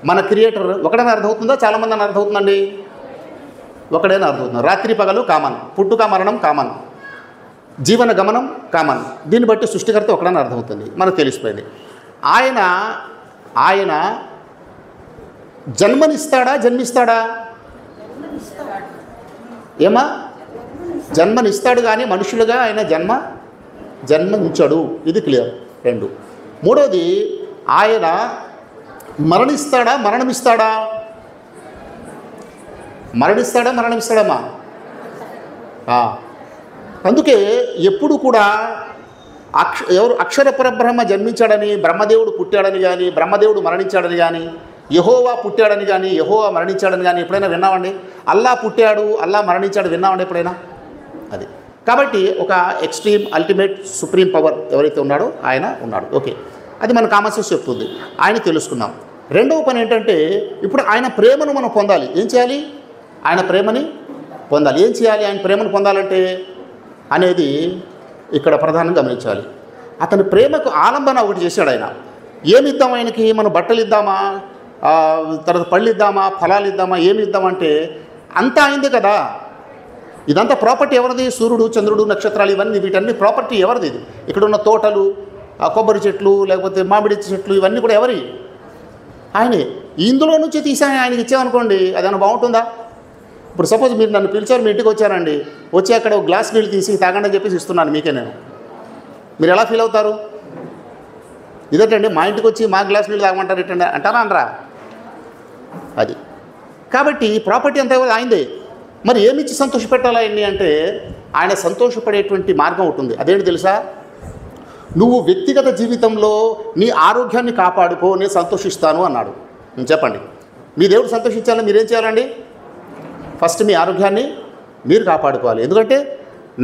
మన క్రియేటర్ ఒకడైనా అర్థమవుతుందా? చాలామంది అని అర్థమవుతుందండి. ఒకడైనా అర్థమవుతుంది. రాత్రి పగలు కామన్, పుట్టుక మరణం కామన్, జీవన గమనం కామన్. దీన్ని బట్టి సృష్టికర్త ఒకడైనా అర్థమవుతుంది, మనకు తెలిసిపోయింది. ఆయన జన్మనిస్తాడా, జన్మిస్తాడా? ఏమా? జన్మనిస్తాడు, కానీ మనుషులుగా ఆయన జన్మించడు. ఇది క్లియర్. 2. మూడోది, ఆయన మరణిస్తాడా, మరణమిస్తాడా? మరణిస్తాడమ్మా? అందుకే ఎప్పుడు కూడా అక్షర పరబ్రహ్మ జన్మించాడని, బ్రహ్మదేవుడు పుట్టాడని కానీ, బ్రహ్మదేవుడు మరణించాడని కానీ, యెహోవా పుట్టాడని కానీ, యెహోవా మరణించాడని కానీ ఎప్పుడైనా విన్నామండి? అల్లా పుట్టాడు, అల్లా మరణించాడు విన్నామండి ఎప్పుడైనా? అది కాబట్టి ఒక ఎక్స్ట్రీమ్ అల్టిమేట్ సుప్రీం పవర్ ఎవరైతే ఉన్నాడో ఆయన ఉన్నాడు. ఓకే, అది మన కామన్ సెన్స్ చెప్తుంది. ఆయన తెలుసుకున్నాం. రెండవ పని ఏంటంటే, ఇప్పుడు ఆయన ప్రేమను మనం పొందాలి. ఏం చేయాలి? ఆయన ప్రేమని పొందాలి. ఏం చేయాలి ఆయన ప్రేమను పొందాలంటే అనేది ఇక్కడ ప్రధానంగా గమనించాలి. అతని ప్రేమకు ఆలంబన ఒకటి చేశాడు ఆయన. ఏమి ఇద్దాం ఆయనకి? మనం బట్టలు ఇద్దామా, తర్వాత పళ్ళు ఇద్దామా, ఫలాలు ఇద్దామా, ఏమి ఇద్దామంటే అంతా అయింది కదా. ఇదంతా ప్రాపర్టీ ఎవరిది? సూర్యుడు, చంద్రుడు, నక్షత్రాలు, ఇవన్నీ వీటన్ని ప్రాపర్టీ ఎవరిది? ఇది ఇక్కడ ఉన్న తోటలు, కొబ్బరి చెట్లు, లేకపోతే మామిడి చెట్లు, ఇవన్నీ కూడా ఎవరి? ఆయనే. ఇందులో నుంచి తీసి ఆయనకి ఇచ్చామనుకోండి, అదేమన్నా బాగుంటుందా? ఇప్పుడు సపోజ్ మీరు నన్ను పిలిచారు, మీ ఇంటికి వచ్చారండి, వచ్చి అక్కడ ఒక గ్లాస్ నీళ్ళు తీసి తాగండి అని చెప్పేసి ఇస్తున్నాను మీకే నేను. మీరు ఎలా ఫీల్ అవుతారు? ఇదేంటండి మా ఇంటికి వచ్చి మా గ్లాస్ నీళ్ళు తాగమంటారు ఏంటండి అంటారా అనరా? అది కాబట్టి ప్రాపర్టీ అంతా ఆయనదే. మరి ఏమిచ్చి సంతోషపెట్టాలి ఆయన్ని అంటే, ఆయన సంతోషపడేటువంటి మార్గం ఉంటుంది. అదేంటి తెలుసా? నువ్వు వ్యక్తిగత జీవితంలో నీ ఆరోగ్యాన్ని కాపాడుకో, నేను సంతోషిస్తాను అన్నాడు. చెప్పండి, మీ దేవుడు సంతోషించాలని మీరేం చేయాలండి? ఫస్ట్ మీ ఆరోగ్యాన్ని మీరు కాపాడుకోవాలి. ఎందుకంటే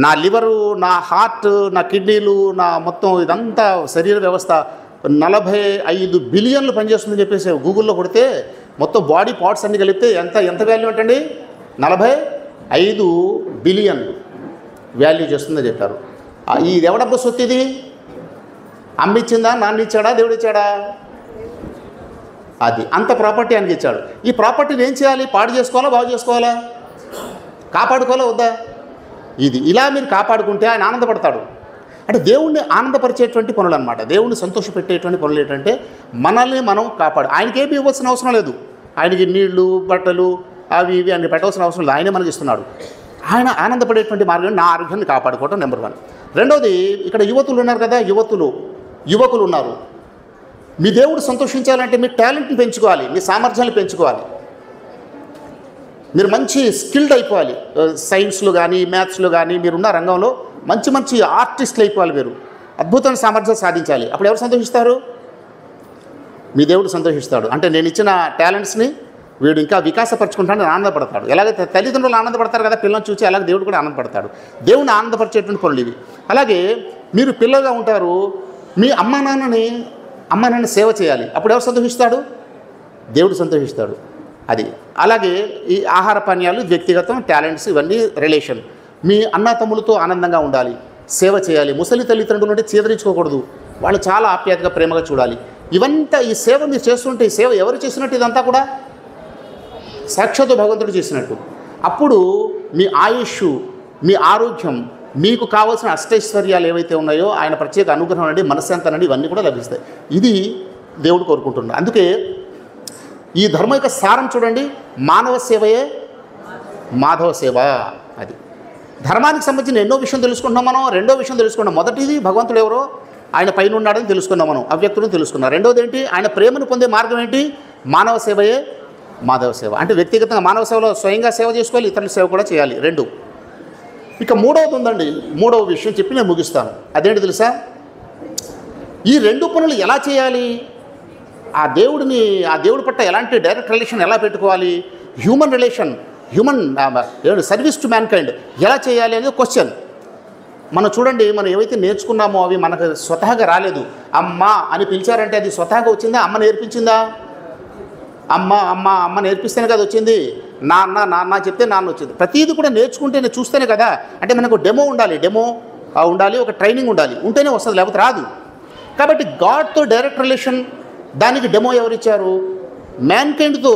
నా లివరు, నా హార్ట్, నా కిడ్నీలు, నా మొత్తం ఇదంతా శరీర వ్యవస్థ 45 బిలియన్లు పనిచేస్తుందని చెప్పేసి గూగుల్లో కొడితే మొత్తం బాడీ పార్ట్స్ అన్ని కలిపితే ఎంత వాల్యూ అంటండి? 45 బిలియన్ వాల్యూ చేస్తుందని చెప్పారు. ఇది ఎవడబ్బా సొత్తు? ఇది అమ్మిచ్చిందా, నాన్న ఇచ్చాడా, దేవుడు ఇచ్చాడా? అది అంత ప్రాపర్టీ ఆయనకి ఇచ్చాడు. ఈ ప్రాపర్టీని ఏం చేయాలి? పాడు చేసుకోవాలా, బాగు చేసుకోవాలా, కాపాడుకోవాలా వద్దా? ఇది ఇలా మీరు కాపాడుకుంటే ఆయన ఆనందపడతాడు. అంటే దేవుణ్ణి ఆనందపరిచేటువంటి పనులు అనమాట. దేవుణ్ణి సంతోషపెట్టేటువంటి పనులు ఏంటంటే మనల్ని మనం కాపాడు. ఆయనకేమి ఇవ్వాల్సిన అవసరం లేదు. ఆయనకి నీళ్లు, బట్టలు, అవి ఇవి అన్ని పెట్టవలసిన అవసరం లేదు. ఆయనే మనకి ఇస్తున్నాడు. ఆయన ఆనందపడేటువంటి మార్గం నా ఆరోగ్యాన్ని కాపాడుకోవటం నెంబర్ 1. రెండవది, ఇక్కడ యువతులు ఉన్నారు కదా, యువకులు ఉన్నారు. మీ దేవుడు సంతోషించాలంటే మీ టాలెంట్ని పెంచుకోవాలి, మీ సామర్థ్యాన్ని పెంచుకోవాలి, మీరు మంచి స్కిల్డ్ అయిపోవాలి. సైన్స్లో కానీ, మ్యాథ్స్లో కానీ మీరున్న రంగంలో మంచి ఆర్టిస్టులు అయిపోవాలి. మీరు అద్భుతమైన సామర్థ్యాలు సాధించాలి. అప్పుడు ఎవరు సంతోషిస్తారు? మీ దేవుడు సంతోషిస్తాడు. అంటే నేను ఇచ్చిన టాలెంట్స్ని వీడు ఇంకా వికాసపరచుకుంటాడని ఆనందపడతాడు. ఎలాగైతే తల్లిదండ్రులు ఆనందపడతారు కదా పిల్లల్ని చూసి, అలాగే దేవుడు కూడా ఆనందపడతాడు. దేవుడిని ఆనందపరిచేటువంటి పనులు ఇవి. అలాగే మీరు పిల్లలుగా ఉంటారు, మీ అమ్మ నాన్నని సేవ చేయాలి. అప్పుడు ఎవరు సంతోషిస్తాడు? దేవుడు సంతోషిస్తాడు. అది అలాగే ఈ ఆహార పానీయాలు వ్యక్తిగతం, టాలెంట్స్, ఇవన్నీ రిలేషన్. మీ అన్న తమ్ములతో ఆనందంగా ఉండాలి, సేవ చేయాలి. ముసలి తల్లిదండ్రులు అంటే చీదరించుకోకూడదు, వాళ్ళు చాలా ఆప్యాయతగా ప్రేమగా చూడాలి. ఇవంతా ఈ సేవ మీరు చేస్తుంటే, ఈ సేవ ఎవరు చేసినట్టు? ఇదంతా కూడా సాక్షాత్తు భగవంతుడు చేసినట్టు. అప్పుడు మీ ఆయుష్, మీ ఆరోగ్యం, మీకు కావాల్సిన అష్టైశ్వర్యాలు ఏవైతే ఉన్నాయో ఆయన ప్రత్యేక అనుగ్రహం అండి, మనశ్శాంతి అండి, ఇవన్నీ కూడా లభిస్తాయి. ఇది దేవుడు కోరుకుంటున్నాడు. అందుకే ఈ ధర్మం యొక్క సారం చూడండి, మానవ సేవయే మాధవ సేవ. అది ధర్మానికి సంబంధించిన ఎన్నో విషయం తెలుసుకుంటున్నాం మనం. రెండో విషయం తెలుసుకున్నాం. మొదటిది భగవంతుడు ఎవరో, ఆయన పైన ఉన్నాడని తెలుసుకున్నాం మనం, అవ్యక్తులను తెలుసుకున్నాం. రెండోది ఏంటి? ఆయన ప్రేమను పొందే మార్గం ఏంటి? మానవ సేవయే మాధవ సేవ. అంటే వ్యక్తిగతంగా మానవ సేవలో స్వయంగా సేవ చేసుకోవాలి, ఇతరుల సేవ కూడా చేయాలి, రెండు. ఇక మూడవది ఉందండి, మూడవ విషయం చెప్పి నేను ముగిస్తాను. అదేంటి తెలుసా? ఈ రెండు పనులు ఎలా చేయాలి? ఆ దేవుడి పట్ల ఎలాంటి డైరెక్ట్ రిలేషన్ ఎలా పెట్టుకోవాలి? Human relation, human service to man kind ఎలా చేయాలి అనేది క్వశ్చన్. మనం చూడండి, మనం ఏవైతే నేర్చుకున్నామో అవి మనకు స్వతహాగా రాలేదు. అమ్మ అని పిలిచారంటే అది స్వతహాగా వచ్చిందా? అమ్మ నేర్పించిందా? అమ్మ నేర్పిస్తేనే కదా వచ్చింది. నాన్న చెప్తే నాన్న వచ్చింది. ప్రతిదీ కూడా నేర్చుకుంటేనే, చూస్తేనే కదా. అంటే మనకు డెమో ఉండాలి, ఒక ట్రైనింగ్ ఉండాలి, ఉంటేనే వస్తుంది, లేకపోతే రాదు. కాబట్టి గాడ్తో డైరెక్ట్ రిలేషన్, దానికి డెమో ఎవరిచ్చారు? మ్యాన్ కైండ్తో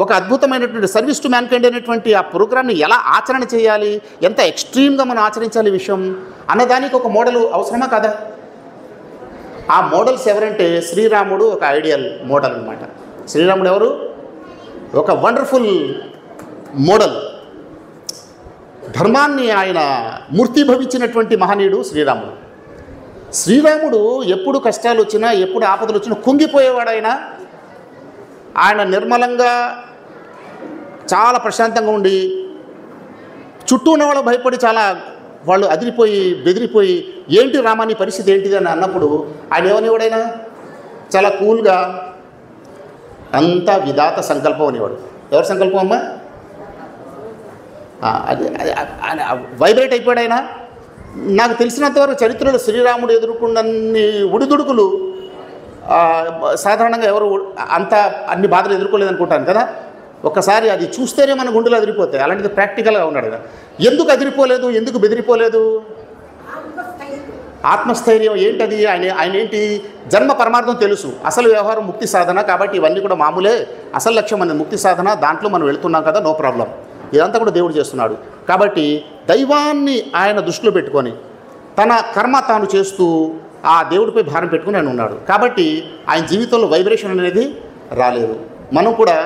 ఒక అద్భుతమైనటువంటి సర్వీస్ టు మ్యాన్ కైండ్ అనేటువంటి ఆ ప్రోగ్రామ్ని ఎలా ఆచరణ చేయాలి, ఎంత ఎక్స్ట్రీమ్గా మనం ఆచరించాలి విషయం అన్నదానికి ఒక మోడల్ అవసరమా కదా? ఆ మోడల్స్ ఎవరంటే శ్రీరాముడు ఒక ఐడియల్ మోడల్ అన్నమాట. శ్రీరాముడు ఎవరు? ఒక వండర్ఫుల్ మోడల్. ధర్మాన్ని ఆయన మూర్తిభవించినటువంటి మహనీయుడు శ్రీరాముడు. శ్రీరాముడు ఎప్పుడు కష్టాలు వచ్చినా, ఎప్పుడు ఆపదలు వచ్చినా కుంగిపోయేవాడు. ఆయన నిర్మలంగా చాలా ప్రశాంతంగా ఉండి, చుట్టూ ఉన్న వాళ్ళు భయపడి వాళ్ళు అదిరిపోయి బెదిరిపోయి ఏంటి రామాని పరిస్థితి ఏంటిది అని అన్నప్పుడు ఆయన ఏమనేవాడైనా చాలా కూల్గా అంతా విధాత సంకల్పం అనేవాడు. ఎవరి సంకల్పం అమ్మా? అది వైబ్రేట్ అయిపోయాడు ఆయన. నాకు తెలిసినంతవరకు చరిత్రలో శ్రీరాముడు ఎదుర్కొన్నన్ని ఉడిదుడుకులు సాధారణంగా ఎవరు అన్ని బాధలు ఎదుర్కోలేదనుకుంటాను కదా. ఒక్కసారి అది చూస్తేనే మన గుండెలు అదిరిపోతాయి. అలాంటిది ప్రాక్టికల్గా ఉన్నాడు కదా. ఎందుకు అదిరిపోలేదు? ఎందుకు బెదిరిపోలేదు? ఆత్మస్థైర్యం. ఏంటది? ఆయన ఏంటి? జన్మ పరమార్థం తెలుసు, అసలు వ్యవహారం ముక్తి సాధన. కాబట్టి ఇవన్నీ కూడా మామూలే, అసలు లక్ష్యం అనేది ముక్తి సాధన, దాంట్లో మనం వెళుతున్నాం కదా, నో ప్రాబ్లం. ఇదంతా కూడా దేవుడు చేస్తున్నాడు. కాబట్టి దైవాన్ని ఆయన దృష్టిలో పెట్టుకొని తన కర్మ తాను చేస్తూ ఆ దేవుడిపై భారం పెట్టుకుని ఆయన ఉన్నాడు. కాబట్టి ఆయన జీవితంలో వైబ్రేషన్ అనేది రాలేదు. మనం కూడా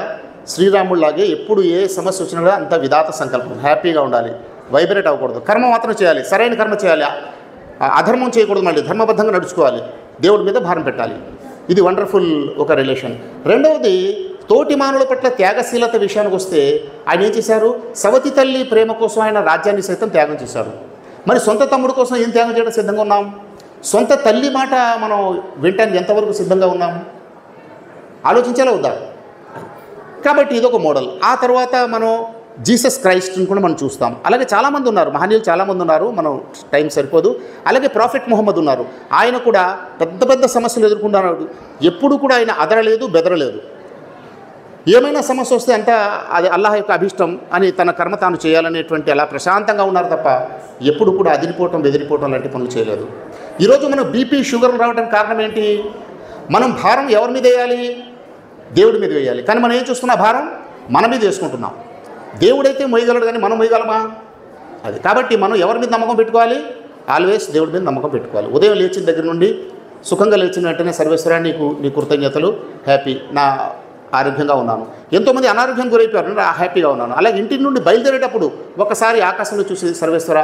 శ్రీరాముడిలాగే ఎప్పుడు ఏ సమస్య వచ్చినా కూడా అంత విధాత సంకల్పం, హ్యాపీగా ఉండాలి, వైబ్రేట్ అవ్వకూడదు. కర్మ మాత్రం చేయాలి, సరైన కర్మ చేయాలి, అధర్మం చేయకూడదు, మళ్ళీ ధర్మబద్ధంగా నడుచుకోవాలి, దేవుడి మీద భారం పెట్టాలి. ఇది వండర్ఫుల్ ఒక రిలేషన్. రెండవది, తోటి మానవుల పట్ల త్యాగశీలత విషయానికి వస్తే ఆయన ఏం చేశారు? సవతి తల్లి ప్రేమ కోసం ఆయన రాజ్యాన్ని సైతం త్యాగం చేశారు. మరి సొంత తమ్ముడు కోసం ఏం త్యాగం చేయడం సిద్ధంగా ఉన్నాం? సొంత తల్లి మాట మనం వినటానికి ఎంతవరకు సిద్ధంగా ఉన్నాం? ఆలోచించేలా వద్దా? కాబట్టి ఇదొక మోడల్. ఆ తర్వాత మనం జీసస్ క్రైస్ట్ని కూడా మనం చూస్తాం. అలాగే చాలామంది ఉన్నారు, మహనీయులు చాలామంది ఉన్నారు, మనం టైం సరిపోదు. అలాగే ప్రాఫెట్ ముహమ్మద్ ఉన్నారు. ఆయన కూడా పెద్ద పెద్ద సమస్యలు ఎదుర్కొంటున్నాడు. ఎప్పుడు కూడా ఆయన అదరలేదు, బెదరలేదు. ఏమైనా సమస్య వస్తే అంతా అది అల్లాహ్ యొక్క అభిష్టం అని తన కర్మ తాను చేయాలనేటువంటి అలా ప్రశాంతంగా ఉన్నారు తప్ప ఎప్పుడు కూడా అదిరిపోవటం, బెదిరిపోవటం లాంటి పనులు చేయలేదు. ఈరోజు మనం బీపీ, షుగర్లు రావడానికి కారణం ఏంటి? మనం భారం ఎవరి మీద వేయాలి? దేవుడి మీద వేయాలి. కానీ మనం ఏం చూస్తున్నా? భారం మన మీద వేసుకుంటున్నాం. దేవుడైతే మొయ్యగలడు, కానీ మనం మొయ్యగలమా? అది. కాబట్టి మనం ఎవరి మీద నమ్మకం పెట్టుకోవాలి? ఆల్వేస్ దేవుడి మీద నమ్మకం పెట్టుకోవాలి. ఉదయం లేచిన దగ్గర నుండి సుఖంగా లేచిన వెంటనే సర్వేశ్వరా నీ కృతజ్ఞతలు, హ్యాపీ, నా ఆరోగ్యంగా ఉన్నాను. ఎంతోమంది అనారోగ్యం గురైపోయారు, నేను హ్యాపీగా ఉన్నాను. అలాగే ఇంటి నుండి బయలుదేరేటప్పుడు ఒకసారి ఆకాశంలో చూసి సర్వేశ్వరా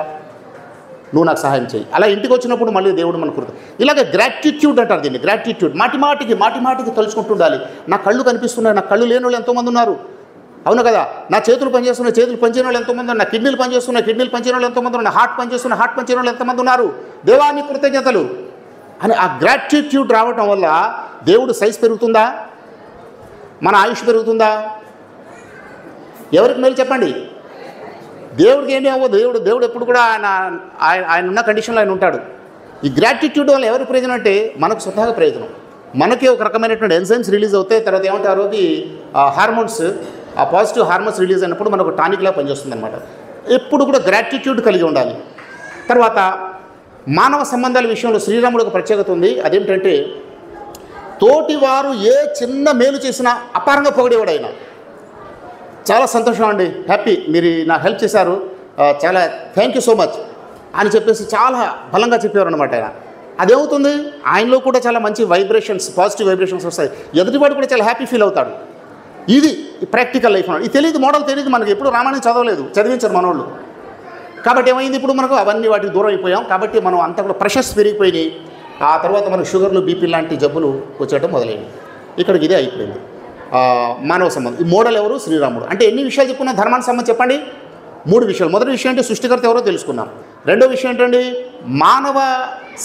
నువ్వు నాకు సహాయం చేయి. అలా ఇంటికి వచ్చినప్పుడు మళ్ళీ దేవుడు మన కృత. ఇలాగే గ్రాటిట్యూడ్ అంటారు దీన్ని. గ్రాటిట్యూడ్ మాటి మాటికి తలుచుకుంటుండాలి. నా కళ్ళు కనిపిస్తున్నాయి, నా కళ్ళు లేని వాళ్ళు ఎంతోమంది ఉన్నారు, అవును కదా. నా చేతులు పనిచేస్తున్నాయి, చేతులు పనిచేయని వాళ్ళు ఎంతోమంది ఉన్నారు. నా కిడ్నీలు పనిచేస్తున్నాయి, కిడ్నీలు పనిచేయని వాళ్ళు ఎంతోమంది ఉన్నారు. నా హార్ట్ పనిచేస్తున్న, హార్ట్ పనిచేయని వాళ్ళు ఎంతమంది ఉన్నారు. దేవానికి కృతజ్ఞతలు అని ఆ గ్రాటిట్యూడ్ రావటం వల్ల దేవుడు సైజ్ పెరుగుతుందా? మన ఆయుష్ పెరుగుతుందా? ఎవరికి మేలు చెప్పండి? దేవుడికి ఏమీ అవ్వదు. దేవుడు ఎప్పుడు కూడా ఆయన ఉన్న కండిషన్లో ఆయన ఉంటాడు. ఈ గ్రాటిట్యూడ్ వల్ల ఎవరికి ప్రయోజనం అంటే మనకు స్వతహాగా ప్రయోజనం. మనకి ఒక రకమైనటువంటి ఎంజైమ్స్ రిలీజ్ అవుతాయి. తర్వాత ఏమంటారు అది హార్మోన్స్, ఆ పాజిటివ్ హార్మోన్స్ రిలీజ్ అయినప్పుడు మనకు టానిక్లా పనిచేస్తుంది అనమాట. ఎప్పుడు కూడా గ్రాటిట్యూడ్ కలిగి ఉండాలి. తర్వాత మానవ సంబంధాల విషయంలో శ్రీరాముడు ఒక ప్రత్యేకత ఉంది. అదేంటంటే తోటివారు ఏ చిన్న మేలు చేసినా అపారంగా పొగిడేవాడు ఆయన. చాలా సంతోషం అండి, హ్యాపీ, మీరు నాకు హెల్ప్ చేశారు, చాలా థ్యాంక్ యూ సో మచ్ అని చెప్పేసి చాలా బలంగా చెప్పేవారు అనమాట ఆయన. అదేమవుతుంది, ఆయనలో కూడా చాలా మంచి వైబ్రేషన్స్, పాజిటివ్ వైబ్రేషన్స్ వస్తాయి. ఎదుటివాడు కూడా చాలా హ్యాపీ ఫీల్ అవుతాడు. ఇది ప్రాక్టికల్ లైఫ్ అన్నమాట. ఇది తెలియదు, మోడల్ తెలియదు మనకి. ఎప్పుడు రామాయణం చదవలేదు, చదివించారు మనోళ్ళు. కాబట్టి ఏమైంది, ఇప్పుడు మనకు అవన్నీ వాటికి దూరం అయిపోయాం. కాబట్టి మనం అంతా కూడా ప్రెషర్స్ పెరిగిపోయినాయి. ఆ తర్వాత మనకు షుగర్లు, బీపీ లాంటి జబ్బులు వచ్చేయడం మొదలైంది. ఇక్కడికి ఇదే అయిపోయింది మానవ సంబంధం. ఈ మోడల్ ఎవరు, శ్రీరాముడు. అంటే ఎన్ని విషయాలు చెప్పుకున్నాం ధర్మానికి సంబంధించి చెప్పండి? 3 విషయాలు. మొదటి విషయం అంటే సృష్టికర్త ఎవరో తెలుసుకున్నాం. రెండో విషయం ఏంటండి, మానవ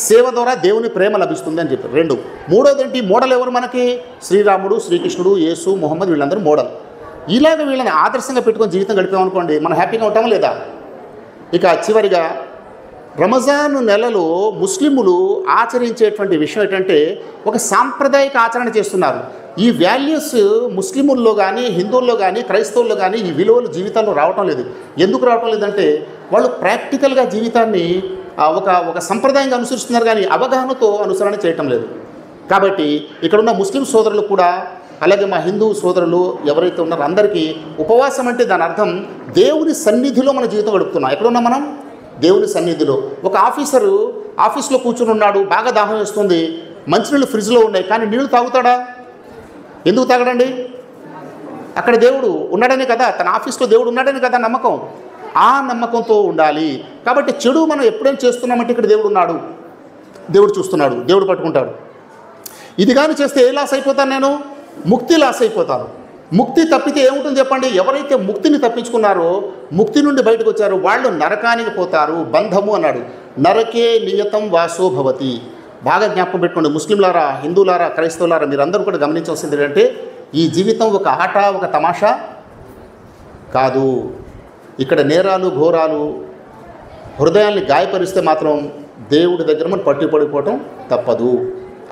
సేవ ద్వారా దేవుని ప్రేమ లభిస్తుంది అని చెప్పారు. 2. మూడోది ఏంటి, మోడల్ ఎవరు మనకి, శ్రీరాముడు, శ్రీకృష్ణుడు, యేసు, మొహమ్మద్, వీళ్ళందరూ మోడల్. ఇలాగ వీళ్ళని ఆదర్శంగా పెట్టుకొని జీవితం గడిపామనుకోండి, మనం హ్యాపీగా ఉంటామా లేదా? ఇక చివరిగా రంజాన్ నెలలో ముస్లింలు ఆచరించేటువంటి విషయం ఏంటంటే ఒక సాంప్రదాయిక ఆచరణ చేస్తున్నారు. ఈ వాల్యూస్ ముస్లిముల్లో కానీ, హిందువుల్లో కానీ, క్రైస్తవుల్లో కానీ ఈ విలువలు జీవితాల్లో రావటం లేదు. ఎందుకు రావటం లేదంటే వాళ్ళు ప్రాక్టికల్గా జీవితాన్ని ఒక సంప్రదాయంగా అనుసరిస్తున్నారు కానీ అవగాహనతో అనుసరణ చేయటం లేదు. కాబట్టి ఇక్కడున్న ముస్లిం సోదరులు కూడా, అలాగే మా హిందూ సోదరులు ఎవరైతే ఉన్నారో అందరికీ ఉపవాసం అంటే దాని అర్థం దేవుని సన్నిధిలో మన జీవితం గడుపుతున్నాం. ఎక్కడున్నాం మనం? దేవుని సన్నిధిలో. ఒక ఆఫీసరు ఆఫీస్లో కూర్చుని ఉన్నాడు, బాగా దాహం వేస్తుంది, మంచినీళ్ళు ఫ్రిడ్జ్లో ఉన్నాయి, కానీ నీళ్లు తాగుతాడా? ఎందుకు తాగడండి? అక్కడ దేవుడు ఉన్నాడనే కదా, తన ఆఫీస్లో దేవుడు ఉన్నాడని కదా నమ్మకం. ఆ నమ్మకంతో ఉండాలి. కాబట్టి చెడు మనం ఎప్పుడైనా చేస్తున్నామంటే ఇక్కడ దేవుడు ఉన్నాడు, దేవుడు చూస్తున్నాడు, దేవుడు పట్టుకుంటాడు. ఇది కానీ చేస్తే ఏ లాస్ అయిపోతాను నేను? ముక్తి లాస్ అయిపోతాను. ముక్తి తప్పితే ఏముంటుంది చెప్పండి? ఎవరైతే ముక్తిని తప్పించుకున్నారో, ముక్తి నుండి బయటకు వచ్చారో వాళ్ళు నరకానికి పోతారు. బంధము అన్నాడు, నరకే నియతం వాసో భవతి. బాగా జ్ఞాపకం పెట్టుకోండి ముస్లింలారా, హిందువులారా, క్రైస్తవులారా, మీరందరూ కూడా గమనించాల్సింది ఏంటంటే ఈ జీవితం ఒక ఆట, ఒక తమాషా కాదు. ఇక్కడ నేరాలు, ఘోరాలు హృదయాల్ని గాయపరిస్తే మాత్రం దేవుడి దగ్గర మనం పట్టుపడిపోవటం తప్పదు.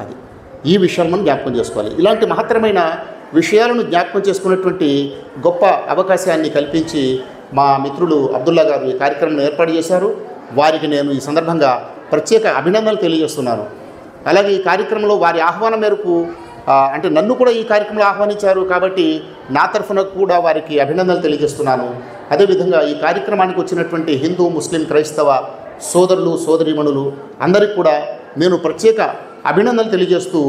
అది ఈ విషయాలు మనం జ్ఞాపకం చేసుకోవాలి. ఇలాంటి మహత్తరమైన విషయాలను జ్ఞాపకం చేసుకునేటువంటి గొప్ప అవకాశాన్ని కల్పించి మా మిత్రులు అబ్దుల్లా గారు ఈ కార్యక్రమం ఏర్పాటు చేశారు. వారికి నేను ఈ సందర్భంగా ప్రత్యేక అభినందనలు తెలియజేస్తున్నాను. అలాగే ఈ కార్యక్రమంలో వారి ఆహ్వానం మేరకు అంటే నన్ను కూడా ఈ కార్యక్రమంలో ఆహ్వానించారు కాబట్టి నా తరఫున కూడా వారికి అభినందనలు తెలియజేస్తున్నాను. అదేవిధంగా ఈ కార్యక్రమానికి వచ్చినటువంటి హిందూ, ముస్లిం, క్రైస్తవ సోదరులు, సోదరీమణులు అందరికీ కూడా నేను ప్రత్యేక అభినందనలు తెలియజేస్తూ,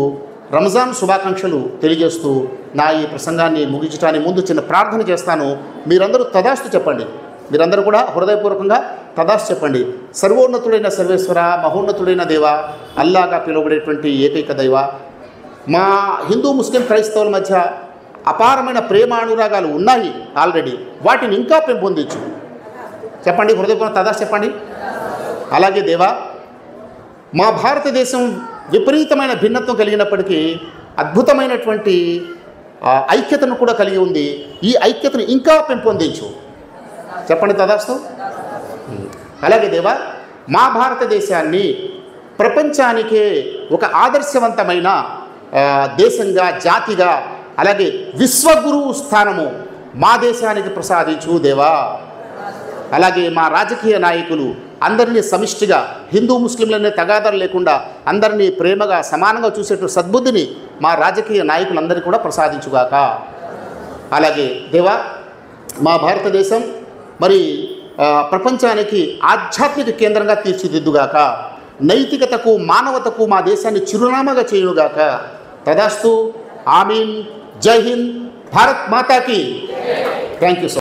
రంజాన్ శుభాకాంక్షలు తెలియజేస్తూ నా ఈ ప్రసంగాన్ని ముగించడానికి ముందు చిన్న ప్రార్థన చేస్తాను. మీరందరూ తదాస్తు చెప్పండి. మీరందరూ కూడా హృదయపూర్వకంగా తదాస్తు చెప్పండి. సర్వోన్నతుడైన సర్వేశ్వర, మహోన్నతుడైన దేవ, అల్లాగా పిలువబడేటువంటి ఏకైక దైవ, మా హిందూ, ముస్లిం, క్రైస్తవుల మధ్య అపారమైన ప్రేమానురాగాలు ఉన్నాయి ఆల్రెడీ, వాటిని ఇంకా పెంపొందించు. చెప్పండి, హృదయపూర్వక తదాస్తు చెప్పండి. అలాగే దేవా, మా భారతదేశం విపరీతమైన భిన్నత్వం కలిగినప్పటికీ అద్భుతమైనటువంటి ఐక్యతను కూడా కలిగి ఉంది. ఈ ఐక్యతను ఇంకా పెంపొందించు. చెప్పండి తదాస్తు. అలాగే దేవా, మా భారతదేశాన్ని ప్రపంచానికే ఒక ఆదర్శవంతమైన దేశంగా, జాతిగా, అలాగే విశ్వగురువు స్థానము మా దేశానికి ప్రసాదించు దేవా. అలాగే మా రాజకీయ నాయకులు అందరినీ సమిష్టిగా, హిందూ ముస్లింలనే తగాదాలు లేకుండా అందరినీ ప్రేమగా, సమానంగా చూసేటువంటి సద్బుద్ధిని మా రాజకీయ నాయకులందరికీ కూడా ప్రసాదించుగాక. అలాగే దేవా, మా భారతదేశం మరి ప్రపంచానికి ఆధ్యాత్మిక కేంద్రంగా తీర్చిదిద్దుగాక. నైతికతకు, మానవతకు మా దేశాన్ని చిరునామాగా చేయుగాక. తదాస్తు. ఆమీన్. జై హింద్. భారత్ మాతాకి. Thank you.